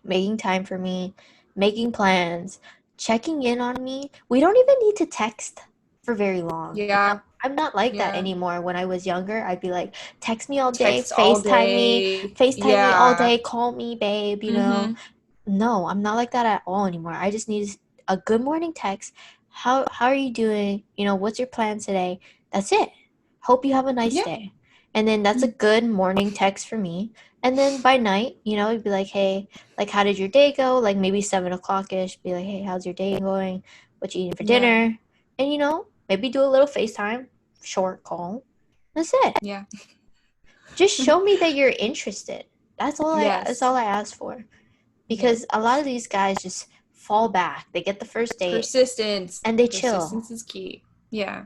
B: making time for me, making plans, checking in on me. We don't even need to text for very long. You know,
A: Yeah.
B: I'm not like that
A: Yeah.
B: anymore. When I was younger, I'd be like, text me all day,
A: Text all day.
B: FaceTime me all
A: Yeah.
B: day, call me, babe, you know.
A: Mm-hmm.
B: No, I'm not like that at all anymore. I just need a good morning text. How are you doing? You know, what's your plan today? That's it. Hope you have a nice
A: Yeah.
B: day. And then that's a good morning text for me. And then by night, you know, it'd be like, hey, like how did your day go? Like maybe 7 o'clock ish. Be like, hey, how's your day going? What you eating for
A: Yeah.
B: dinner? And you know, maybe do a little FaceTime, short call. That's it.
A: Yeah.
B: Just show me that you're interested. That's
A: Yes.
B: all I ask for.
A: Yep.
B: Because a lot of these guys just fall back. They get the first date
A: Persistence.
B: and they chill.
A: Persistence is key. Yeah.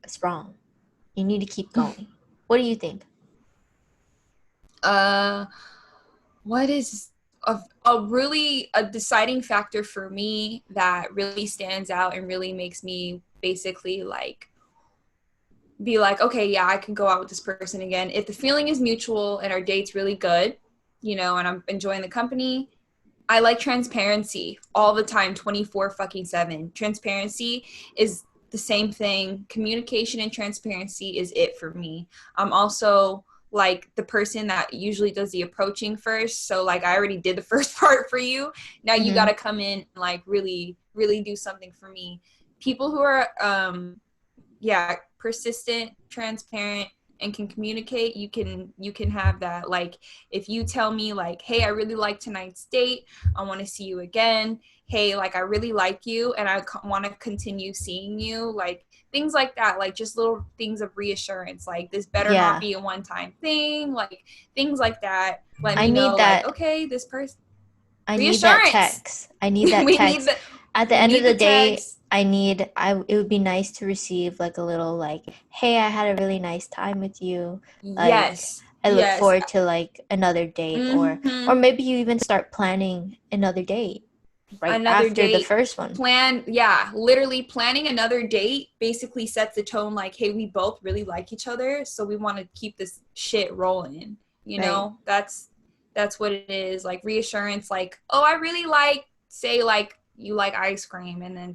B: It's wrong. You need to keep going. What do you think?
A: Uh, what is a really a deciding factor for me that really stands out and really makes me basically like be like, okay, yeah, I can go out with this person again. If the feeling is mutual and our date's really good, and I'm enjoying the company, I like transparency all the time, 24 fucking 7. Transparency is the same thing. Communication and transparency is it for me. I'm also like the person that usually does the approaching first. So like I already did the first part for you. Now you got
B: Mm-hmm.
A: to come in and like really, really do something for me. People who are yeah, persistent, transparent, and can communicate, you can have that. Like if you tell me like, hey, I really like tonight's date, I want to see you again, hey, like I really like you and I want to continue seeing you, like things like that, like just little things of reassurance, like this better not
B: Yeah.
A: be a one-time thing, like things like that let
B: I
A: me know
B: need
A: like,
B: that.
A: okay, this person,
B: I need that
A: reassurance.
B: text. I need that
A: we need
B: text.
A: the
B: At the
A: we
B: end of
A: need
B: the
A: the
B: day,
A: text.
B: it would be nice to receive like a little like, hey, I had a really nice time with you. Like
A: Yes,
B: I look
A: yes.
B: forward to like another date or
A: Mm-hmm.
B: maybe you even start planning another date right
A: Another
B: after the
A: date
B: first one.
A: plan, yeah, literally planning another date basically sets the tone like, hey, we both really like each other, so we want to keep this shit rolling,
B: Right.
A: that's what it is, like reassurance, like, oh, I really like, say like you like ice cream, and then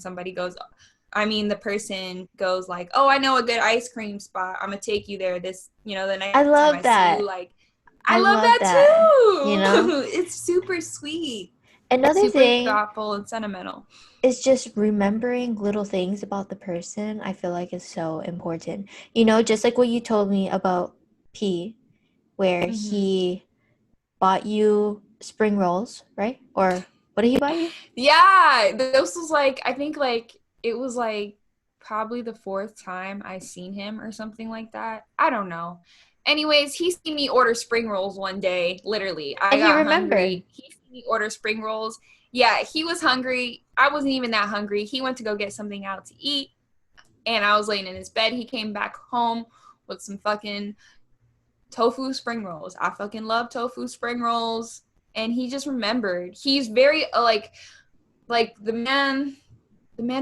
A: the person goes like, oh, I know a good ice cream spot, I'm gonna take you there the
B: I
A: next time I
B: love
A: see you.
B: that.
A: Like, I
B: I
A: love
B: love
A: that
B: that. You know?
A: too. It's super sweet,
B: Another
A: super
B: thing
A: thoughtful and sentimental.
B: is just remembering little things about the person. I feel like is so important. You know, just like what you told me about P, where
A: Mm-hmm.
B: he bought you spring rolls, right? Or what did he buy you?
A: Yeah, this was like, I think like it was like probably the fourth time I seen him or something like that. I don't know. Anyways, he seen me order spring rolls one day. Literally, I
B: And he
A: got
B: remembered.
A: hungry. He seen me order spring rolls. Yeah, he was hungry. I wasn't even that hungry. He went to go get something out to eat, and I was laying in his bed. He came back home with some fucking tofu spring rolls. I fucking love tofu spring rolls. And he just remembered. He's very like the man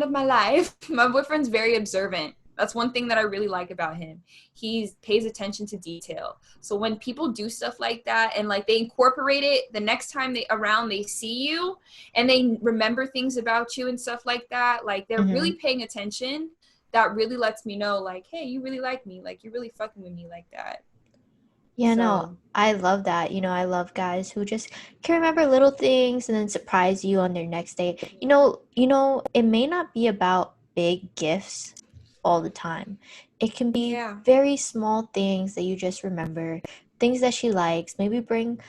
A: of my life. My boyfriend's very observant. That's one thing that I really like about him. He pays attention to detail. So when people do stuff like that and like they incorporate it the next time they see you and they remember things about you and stuff like that, like they're
B: Mm-hmm.
A: really paying attention. That really lets me know, like, hey, you really like me. Like, you're really fucking with me like that.
B: Yeah, no,
A: So,
B: I love that. You know, I love guys who just can remember little things and then surprise you on their next day. It may not be about big gifts all the time. It can be
A: yeah.
B: very small things that you just remember, things that she likes. Maybe bring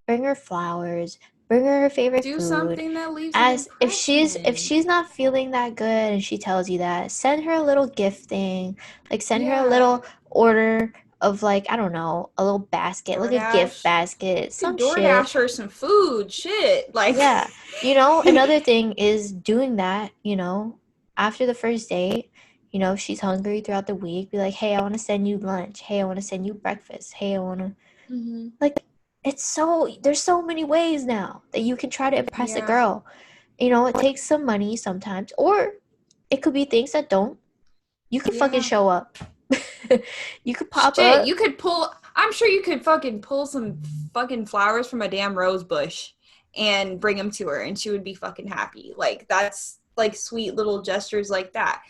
B: her flowers, bring her favorite
A: Do
B: food.
A: something that leaves an
B: As if
A: impression.
B: she's not feeling that good and she tells you that, send her a little gift thing. Like send her a
A: Yeah.
B: little order of like, I don't know, a little basket, like a gift
A: DoorDash.
B: basket,
A: You could
B: some shit.
A: DoorDash her some food. Shit. Like,
B: Yeah. Another thing is doing that, after the first date, if she's hungry throughout the week, be like, "Hey, I want to send you lunch. Hey, I want to send you breakfast. Hey, I want to
A: mm-hmm.
B: like there's so many ways now that you can try to impress a
A: Yeah.
B: girl. It takes some money sometimes, or it could be things that don't. You could fucking
A: Yeah.
B: show up. You could pop
A: Shit.
B: up.
A: I'm sure you could fucking pull some fucking flowers from a damn rose bush and bring them to her and she would be fucking happy. Like, that's like sweet little gestures like that.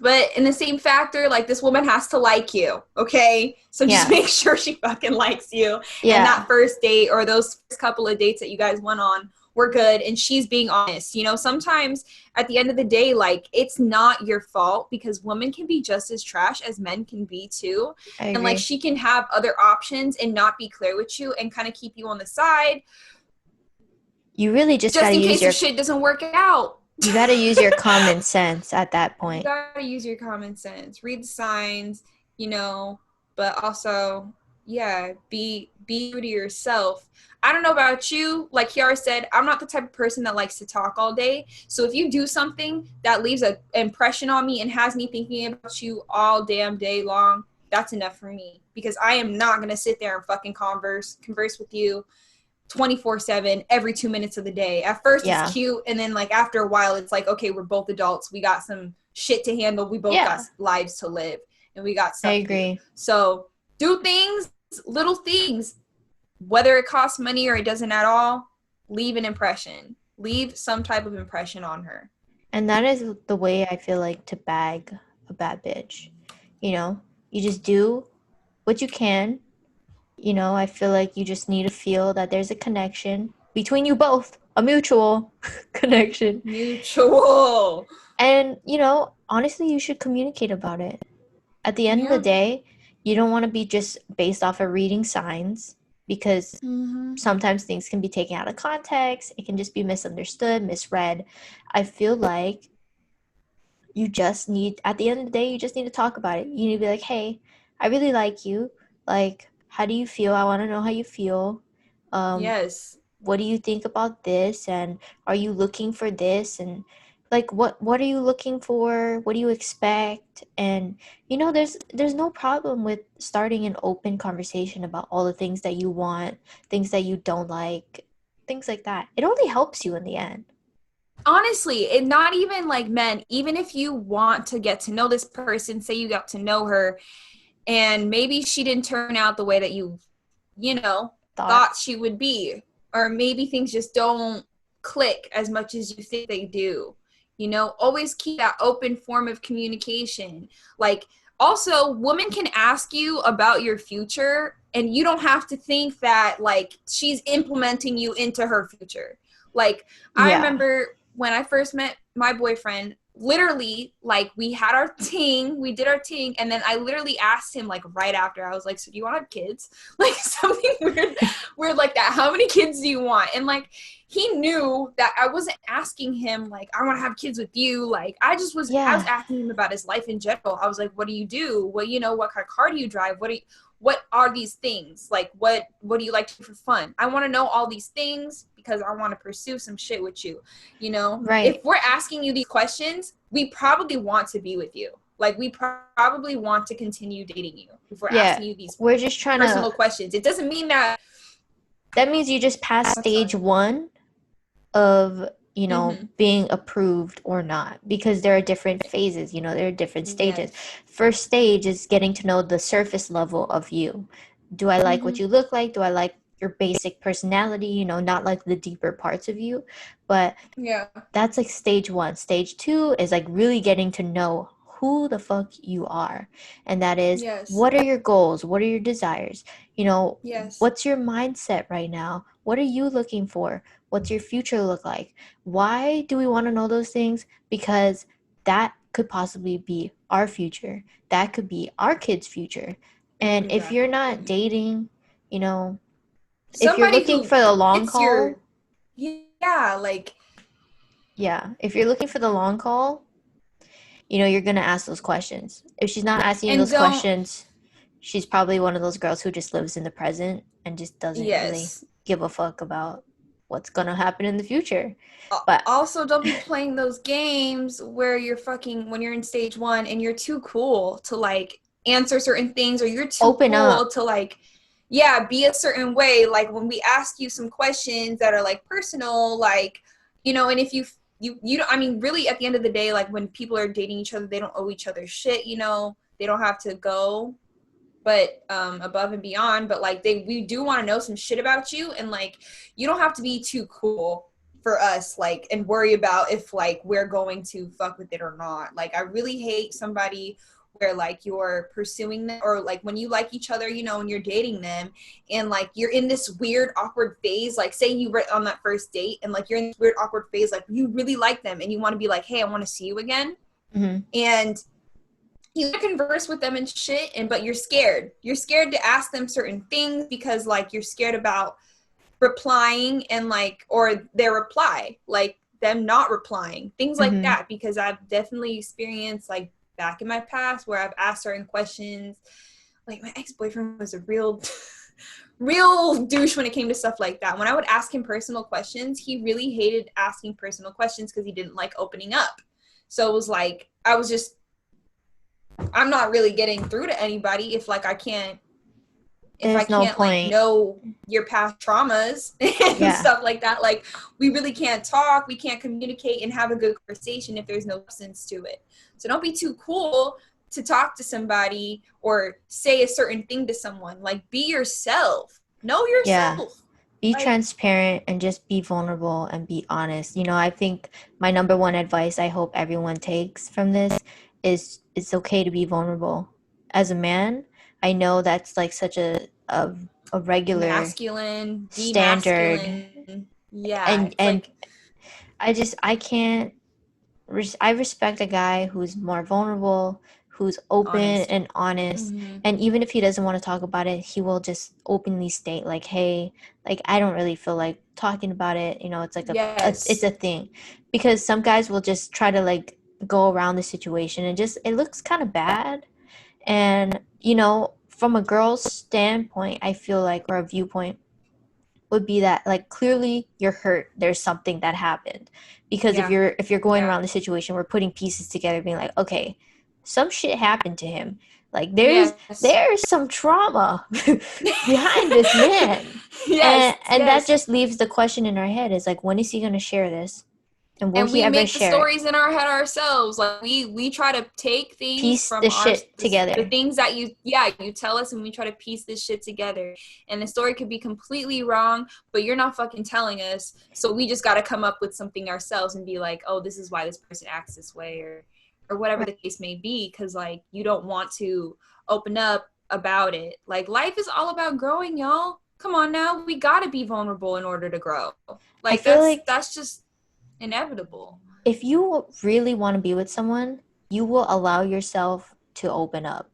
A: But in the same factor, like, this woman has to like you, okay? So just
B: Yeah.
A: make sure she fucking likes you. And that
B: Yeah.
A: first date or those first couple of dates that you guys went on were good and she's being honest. Sometimes at the end of the day, like, it's not your fault because women can be just as trash as men can be too.
B: I
A: And like,
B: agree.
A: she can have other options and not be clear with you and kind of keep you on the side
B: You really just got
A: just
B: to
A: in
B: use
A: case if
B: your
A: shit doesn't work out.
B: you got to use your common sense at that
A: You
B: point.
A: gotta use your common sense, read the signs, but also, yeah, be true to yourself. I don't know about you, like Kiara said, I'm not the type of person that likes to talk all day. So if you do something that leaves an impression on me and has me thinking about you all damn day long, that's enough for me because I am not gonna sit there and fucking converse with you 24/7 every 2 minutes of the day. At first it's
B: Yeah.
A: cute and then like after a while it's like, okay, we're both adults, we got some shit to handle, we both got
B: Yeah.
A: lives to live and we got
B: I
A: stuff to do.
B: agree.
A: So do things, little things, whether it costs money or it doesn't at all, leave an impression, leave some type of impression on her.
B: And that is the way I feel like to bag a bad bitch. You just do what you can. I feel like you just need to feel that there's a connection between you both, a mutual connection.
A: Mutual.
B: And, honestly, you should communicate about it. At the end of the
A: Yeah.
B: day, you don't want to be just based off of reading signs because
A: Mm-hmm.
B: sometimes things can be taken out of context. It can just be misunderstood, misread. I feel like at the end of the day, you just need to talk about it. You need to be like, hey, I really like you. Like, how do you feel? I want to know how you feel. Um,
A: Yes.
B: what do you think about this? And are you looking for this? And like, what are you looking for? What do you expect? And there's no problem with starting an open conversation about all the things that you want, things that you don't like, things like that. It only helps you in the end.
A: Honestly, it not even like men, even if you want to get to know this person, say you got to know her and maybe she didn't turn out the way that you
B: Thought.
A: thought she would be, or maybe things just don't click as much as you think they do. Always keep that open form of communication. Like, also, women can ask you about your future, and you don't have to think that, like, she's implementing you into her future. Like, I
B: Yeah.
A: remember when I first met my boyfriend, literally, like, we had our ting, we did our ting, and then I literally asked him, like, right after, I was like, so do you want to have kids? Like, something weird like that. How many kids do you want? And, like, he knew that I wasn't asking him, like, I want to have kids with you. Like, I was
B: Yeah.
A: asking him about his life in general. I was like, what do you do? What kind of car do you drive? What are these things? Like, what do you like to do for fun? I want to know all these things because I want to pursue some shit with you. If
B: Right.
A: we're asking you these questions, we probably want to be with you. Like, we probably want to continue dating you if we're
B: Yeah.
A: asking you these
B: We're just trying
A: personal
B: to,
A: questions. It doesn't mean that.
B: that means you just passed
A: I'm
B: stage
A: sorry.
B: one of,
A: Mm-hmm.
B: being approved or not, because there are different phases, there are different stages.
A: Yes.
B: First stage is getting to know the surface level of you. Do I like
A: Mm-hmm.
B: what you look like? Do I like your basic personality? Not like the deeper parts of you. But
A: Yeah.
B: that's like stage one. Stage two is like really getting to know who the fuck you are. And that is,
A: Yes.
B: what are your goals? What are your desires?
A: Yes.
B: What's your mindset right now? What are you looking for? What's your future look like? Why do we want to know those things? Because that could possibly be our future. That could be our kids' future. And if you're
A: Exactly.
B: not dating, you know, if you're
A: Somebody
B: looking
A: who
B: for the long
A: fits your,
B: haul,
A: yeah, like,
B: yeah, if you're looking for the long haul, you're gonna ask those questions. If she's not asking you
A: and
B: those
A: don't,
B: questions, she's probably one of those girls who just lives in the present and just doesn't really
A: yes.
B: give a fuck about what's gonna happen in the future. But
A: Also, don't be playing those games where you're fucking, when you're in stage one and you're too cool to, like, answer certain things, or you're too
B: open
A: cool
B: up.
A: to, like, yeah, be a certain way. Like, when we ask you some questions that are, like, personal, like, and if you don't, I mean, really, at the end of the day, like, when people are dating each other, they don't owe each other shit. They don't have to go but above and beyond, but, like, we do want to know some shit about you, and, like, you don't have to be too cool for us, like, and worry about if, like, we're going to fuck with it or not. Like, I really hate somebody where, like, you're pursuing them, or, like, when you like each other, and you're dating them, and, like, you're in this weird awkward phase, like, say you were on that first date, and, like, you're in this weird awkward phase, like, you really like them and you want to be like, hey, I want to see you again.
B: Mhm.
A: And you converse with them and shit, but you're scared. You're scared to ask them certain things because, like, you're scared about replying, and, like, or their reply, like, them not replying, things like
B: Mhm.
A: that, because I've definitely experienced, like, back in my past where I've asked certain questions. Like, my ex-boyfriend was a real real douche when it came to stuff like that. When I would ask him personal questions, he really hated asking personal questions because he didn't like opening up. So it was like, I'm not really getting through to anybody if, like, if I
B: There's no
A: can't, like,
B: point.
A: know your past traumas and
B: Yeah.
A: stuff like that. Like, we really can't talk, we can't communicate and have a good conversation if there's no substance to it. So don't be too cool to talk to somebody or say a certain thing to someone. Like, be yourself. Know
B: Yeah.
A: yourself.
B: Be
A: Like,
B: transparent and just be vulnerable and be honest. I think my number one advice I hope everyone takes from this is it's okay to be vulnerable. As a man, I know that's like such a regular
A: masculine,
B: standard,
A: demasculine. Yeah,
B: and
A: it's like
B: I can't I respect a guy who's more vulnerable, who's open
A: honest.
B: and honest,
A: Mm-hmm.
B: and even if he doesn't want to talk about it, he will just openly state like, "Hey, like I don't really feel like talking about it." It's like it's
A: Yes.
B: a thing, because some guys will just try to like go around the situation and just it looks kind of bad. And from a girl's standpoint, I feel like, or a viewpoint, would be that like clearly you're hurt, there's something that happened, because if
A: Yeah.
B: you're going
A: Yeah.
B: around the situation, we're putting pieces together being like, okay, some shit happened to him, like
A: Yes.
B: there's some trauma behind this man.
A: Yes.
B: And that
A: Yes.
B: just leaves the question in our head is like, when is he going to share this? And will
A: And
B: he
A: we
B: ever
A: make the
B: share it?
A: stories in our head ourselves. Like we try to take things
B: Piece the
A: from
B: shit
A: the
B: together.
A: things that you tell us, and we try to piece this shit together. And the story could be completely wrong, but you're not fucking telling us. So we just got to come up with something ourselves and be like, oh, this is why this person acts this way, or whatever
B: Right.
A: the case may be, because like you don't want to open up about it. Like life is all about growing, y'all. Come on now, we got to be vulnerable in order to grow.
B: I
A: Like
B: feel like
A: that's just inevitable.
B: if you really want to be with someone, you will allow yourself to open up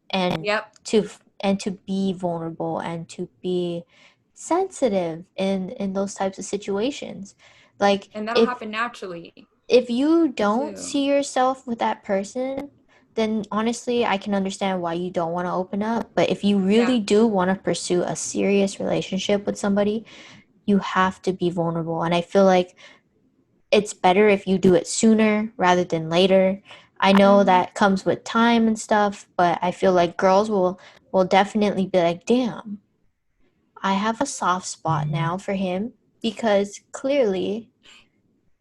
B: and
A: Yep.
B: to be vulnerable and to be sensitive in those types of situations. Like
A: And that'll happen naturally
B: if you don't
A: too.
B: see yourself with that person, then honestly, I can understand why you don't want to open up. But if you
A: Yeah.
B: really do want to pursue a serious relationship with somebody, you have to be vulnerable. And I feel like it's better if you do it sooner rather than later. I know
A: Mm-hmm.
B: that comes with time and stuff, but I feel like girls will definitely be like, "Damn, I have a soft spot now for him because clearly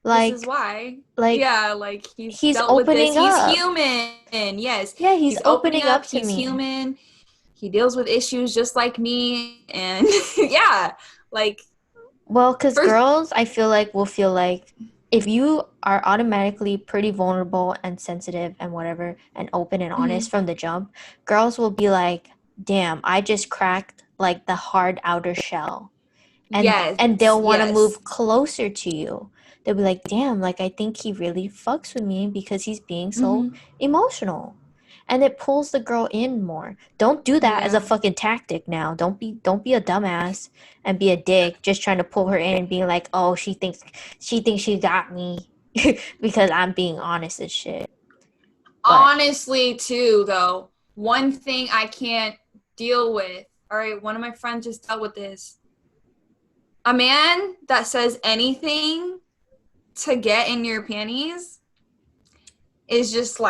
A: This is
B: like
A: why.
B: like
A: Yeah, like he's
B: he's
A: dealt with this.
B: opening
A: He's
B: up.
A: human. Yes.
B: Yeah, he's
A: He's opening
B: opening
A: up.
B: up to
A: He's
B: me."
A: human. He deals with issues just like me. And yeah, like
B: Well, cuz
A: first
B: girls, I feel like will feel like if you are automatically pretty vulnerable and sensitive and whatever and open and honest
A: mhm.
B: from the jump, girls will be like, "Damn, I just cracked like the hard outer shell." And
A: Yes,
B: they'll want to
A: yes.
B: move closer to you. They'll be like, "Damn, like I think he really fucks with me because he's being so
A: Mm-hmm.
B: emotional." And it pulls the girl in more. Don't do that as a
A: Yeah.
B: fucking tactic now. Don't be a dumbass and be a dick just trying to pull her in and being like, "Oh, she thinks she got me because I'm being honest as shit." But
A: Honestly, too, though, one thing I can't deal with. All right, one of my friends just dealt with this. A man that says anything to get in your panties is just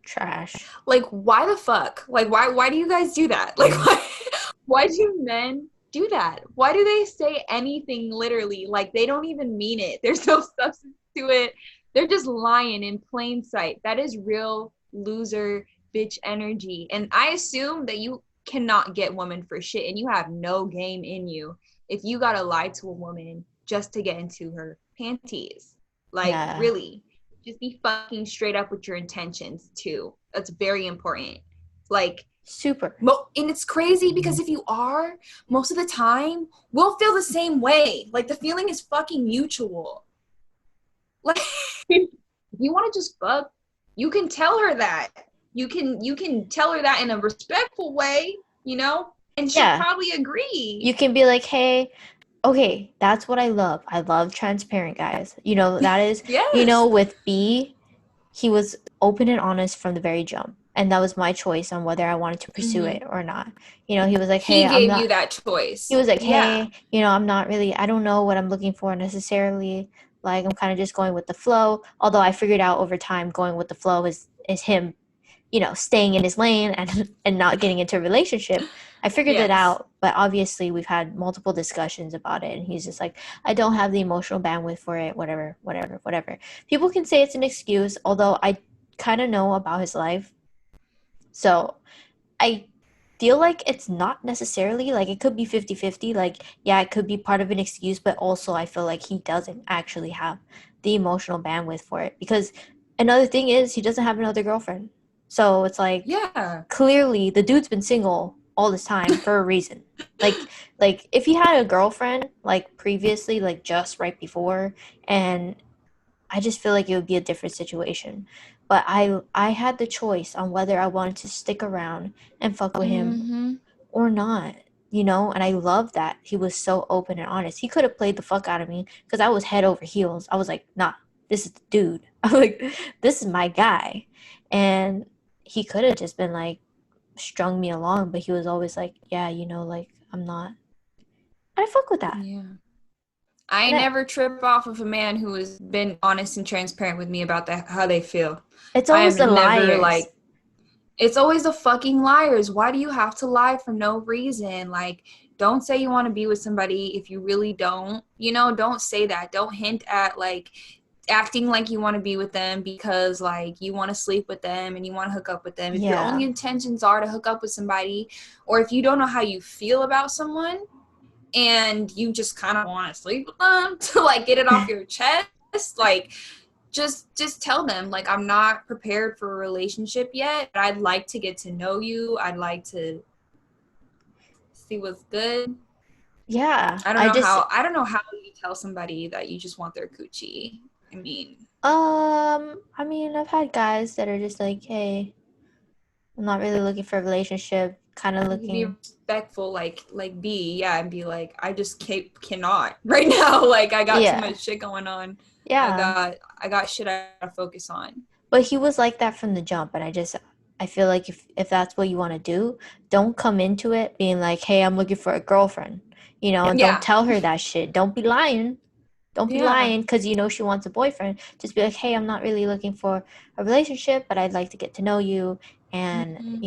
B: trash.
A: like why the fuck? Like why do you guys do that? Like why do men do that? Why do they say anything literally? Like they don't even mean it. There's no substance to it. They're just lying in plain sight. That is real loser bitch energy. And I assume that you cannot get women for shit and you have no game in you if you gotta lie to a woman just to get into her panties. Like
B: Yeah.
A: really, just be fucking straight up with your intentions too. That's very important. Like
B: Super.
A: and it's crazy because if you are, most of the time, we'll feel the same way. Like the feeling is fucking mutual. Like if you want to just fuck, you can tell her that. You can tell her that in a respectful way, and she'll
B: Yeah.
A: probably agree.
B: You can be like, "Hey, okay, that's what I love. I love transparent guys." That is,
A: Yes.
B: with B, he was open and honest from the very jump. And that was my choice on whether I wanted to pursue
A: Mm-hmm.
B: it or not. He was like, "Hey,
A: He
B: I'm
A: gave you
B: not,"
A: that
B: he
A: choice.
B: was like,
A: Yeah.
B: "Hey, I'm not really, I don't know what I'm looking for necessarily. Like, I'm kind of just going with the flow." Although I figured out over time going with the flow is him staying in his lane and and not getting into a relationship. I figured it
A: Yes.
B: out, but obviously we've had multiple discussions about it, and he's just like, "I don't have the emotional bandwidth for it, whatever, whatever, whatever." People can say it's an excuse, although I kind of know about his life. So I feel like it's not necessarily like it could be 50-50. Like, yeah, it could be part of an excuse, but also I feel like he doesn't actually have the emotional bandwidth for it because another thing is he doesn't have another girlfriend. So it's like
A: Yeah.
B: clearly the dude's been single all this time for a reason. Like if he had a girlfriend like previously, like just right before, and I just feel like it would be a different situation. But I had the choice on whether I wanted to stick around and fuck with him
A: Mm-hmm.
B: or not, and I love that he was so open and honest. He could have played the fuck out of me because I was head over heels. I was like, "Nah, this is the dude." I'm like, "This is my guy." And he could have just been like strung me along, but he was always like, "Yeah, like I'm not." I fuck with that.
A: Yeah. I
B: And
A: never trip off of a man who has been honest and transparent with me about how they feel.
B: it's
A: I
B: always
A: am
B: the
A: never
B: liars.
A: like, it's always the fucking liars. Why do you have to lie for no reason? Like, don't say you want to be with somebody if you really don't. Don't say that. Don't hint at like acting like you want to be with them because like you want to sleep with them and you want to hook up with them. If your only intentions are to hook up with somebody, or if you don't know how you feel about someone and you just kind of want to sleep with them to like get it off your chest, like just tell them like, I'm not prepared for a relationship yet, but I'd like to get to know you. I'd like to see what's good.
B: Yeah.
A: I don't know how you tell somebody that you just want their coochie.
B: I mean, I've had guys that are just like, hey, I'm not really looking for a relationship, kind of
A: be
B: looking.
A: respectful, like and be like, I just cannot right now. Like, I got too much shit going on.
B: Yeah.
A: I got shit I gotta focus on.
B: But he was like that from the jump, and I feel like if that's what you want to do, don't come into it being like, hey, I'm looking for a girlfriend, and don't
A: Yeah.
B: tell her that shit. Don't be lying. Don't be
A: Yeah.
B: lying because she wants a boyfriend. Just be like, hey, I'm not really looking for a relationship, but I'd like to get to know you. And,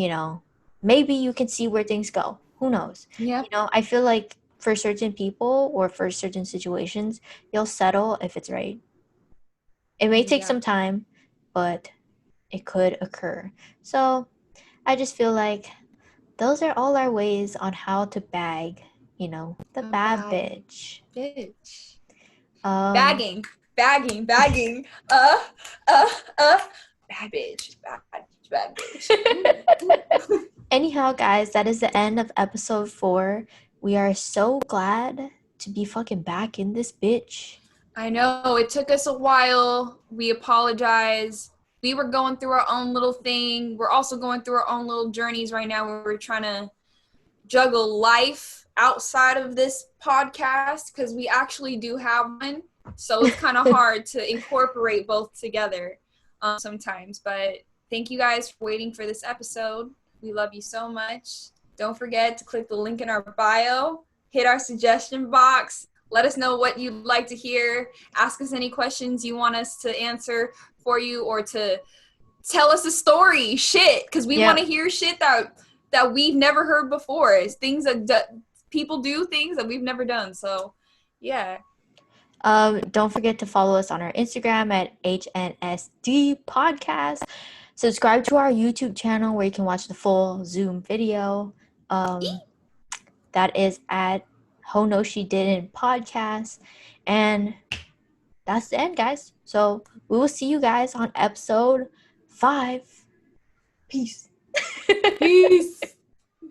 B: maybe you can see where things go. Who knows?
A: Yep.
B: I feel like for certain people or for certain situations, you'll settle if it's right. It may take some time, but it could occur. So I just feel like those are all our ways on how to bag, the bad bitch.
A: Bitch.
B: Um,
A: Bagging. Bagging. Uh, uh, uh. Bad bitch. Bad bitch.
B: Anyhow, guys, that is the end of episode 4. We are so glad to be fucking back in this bitch.
A: I know it took us a while. We apologize. We were going through our own little thing. We're also going through our own little journeys right now where we're trying to juggle life outside of this podcast because we actually do have one. So it's kind of hard to incorporate both together sometimes. But thank you guys for waiting for this episode. We love you so much. Don't forget to click the link in our bio, hit our suggestion box. Let us know what you'd like to hear. Ask us any questions you want us to answer for you, or to tell us a story. Shit, because we want to hear shit that we've never heard before. It's things that people do things that we've never done. So, yeah.
B: Don't forget to follow us on our Instagram at HNSD Podcast. Subscribe to our YouTube channel where you can watch the full Zoom video. That is at Ho No She Didn't Podcast. And that's the end, guys. So we will see you guys on episode 5. Peace.
A: Peace.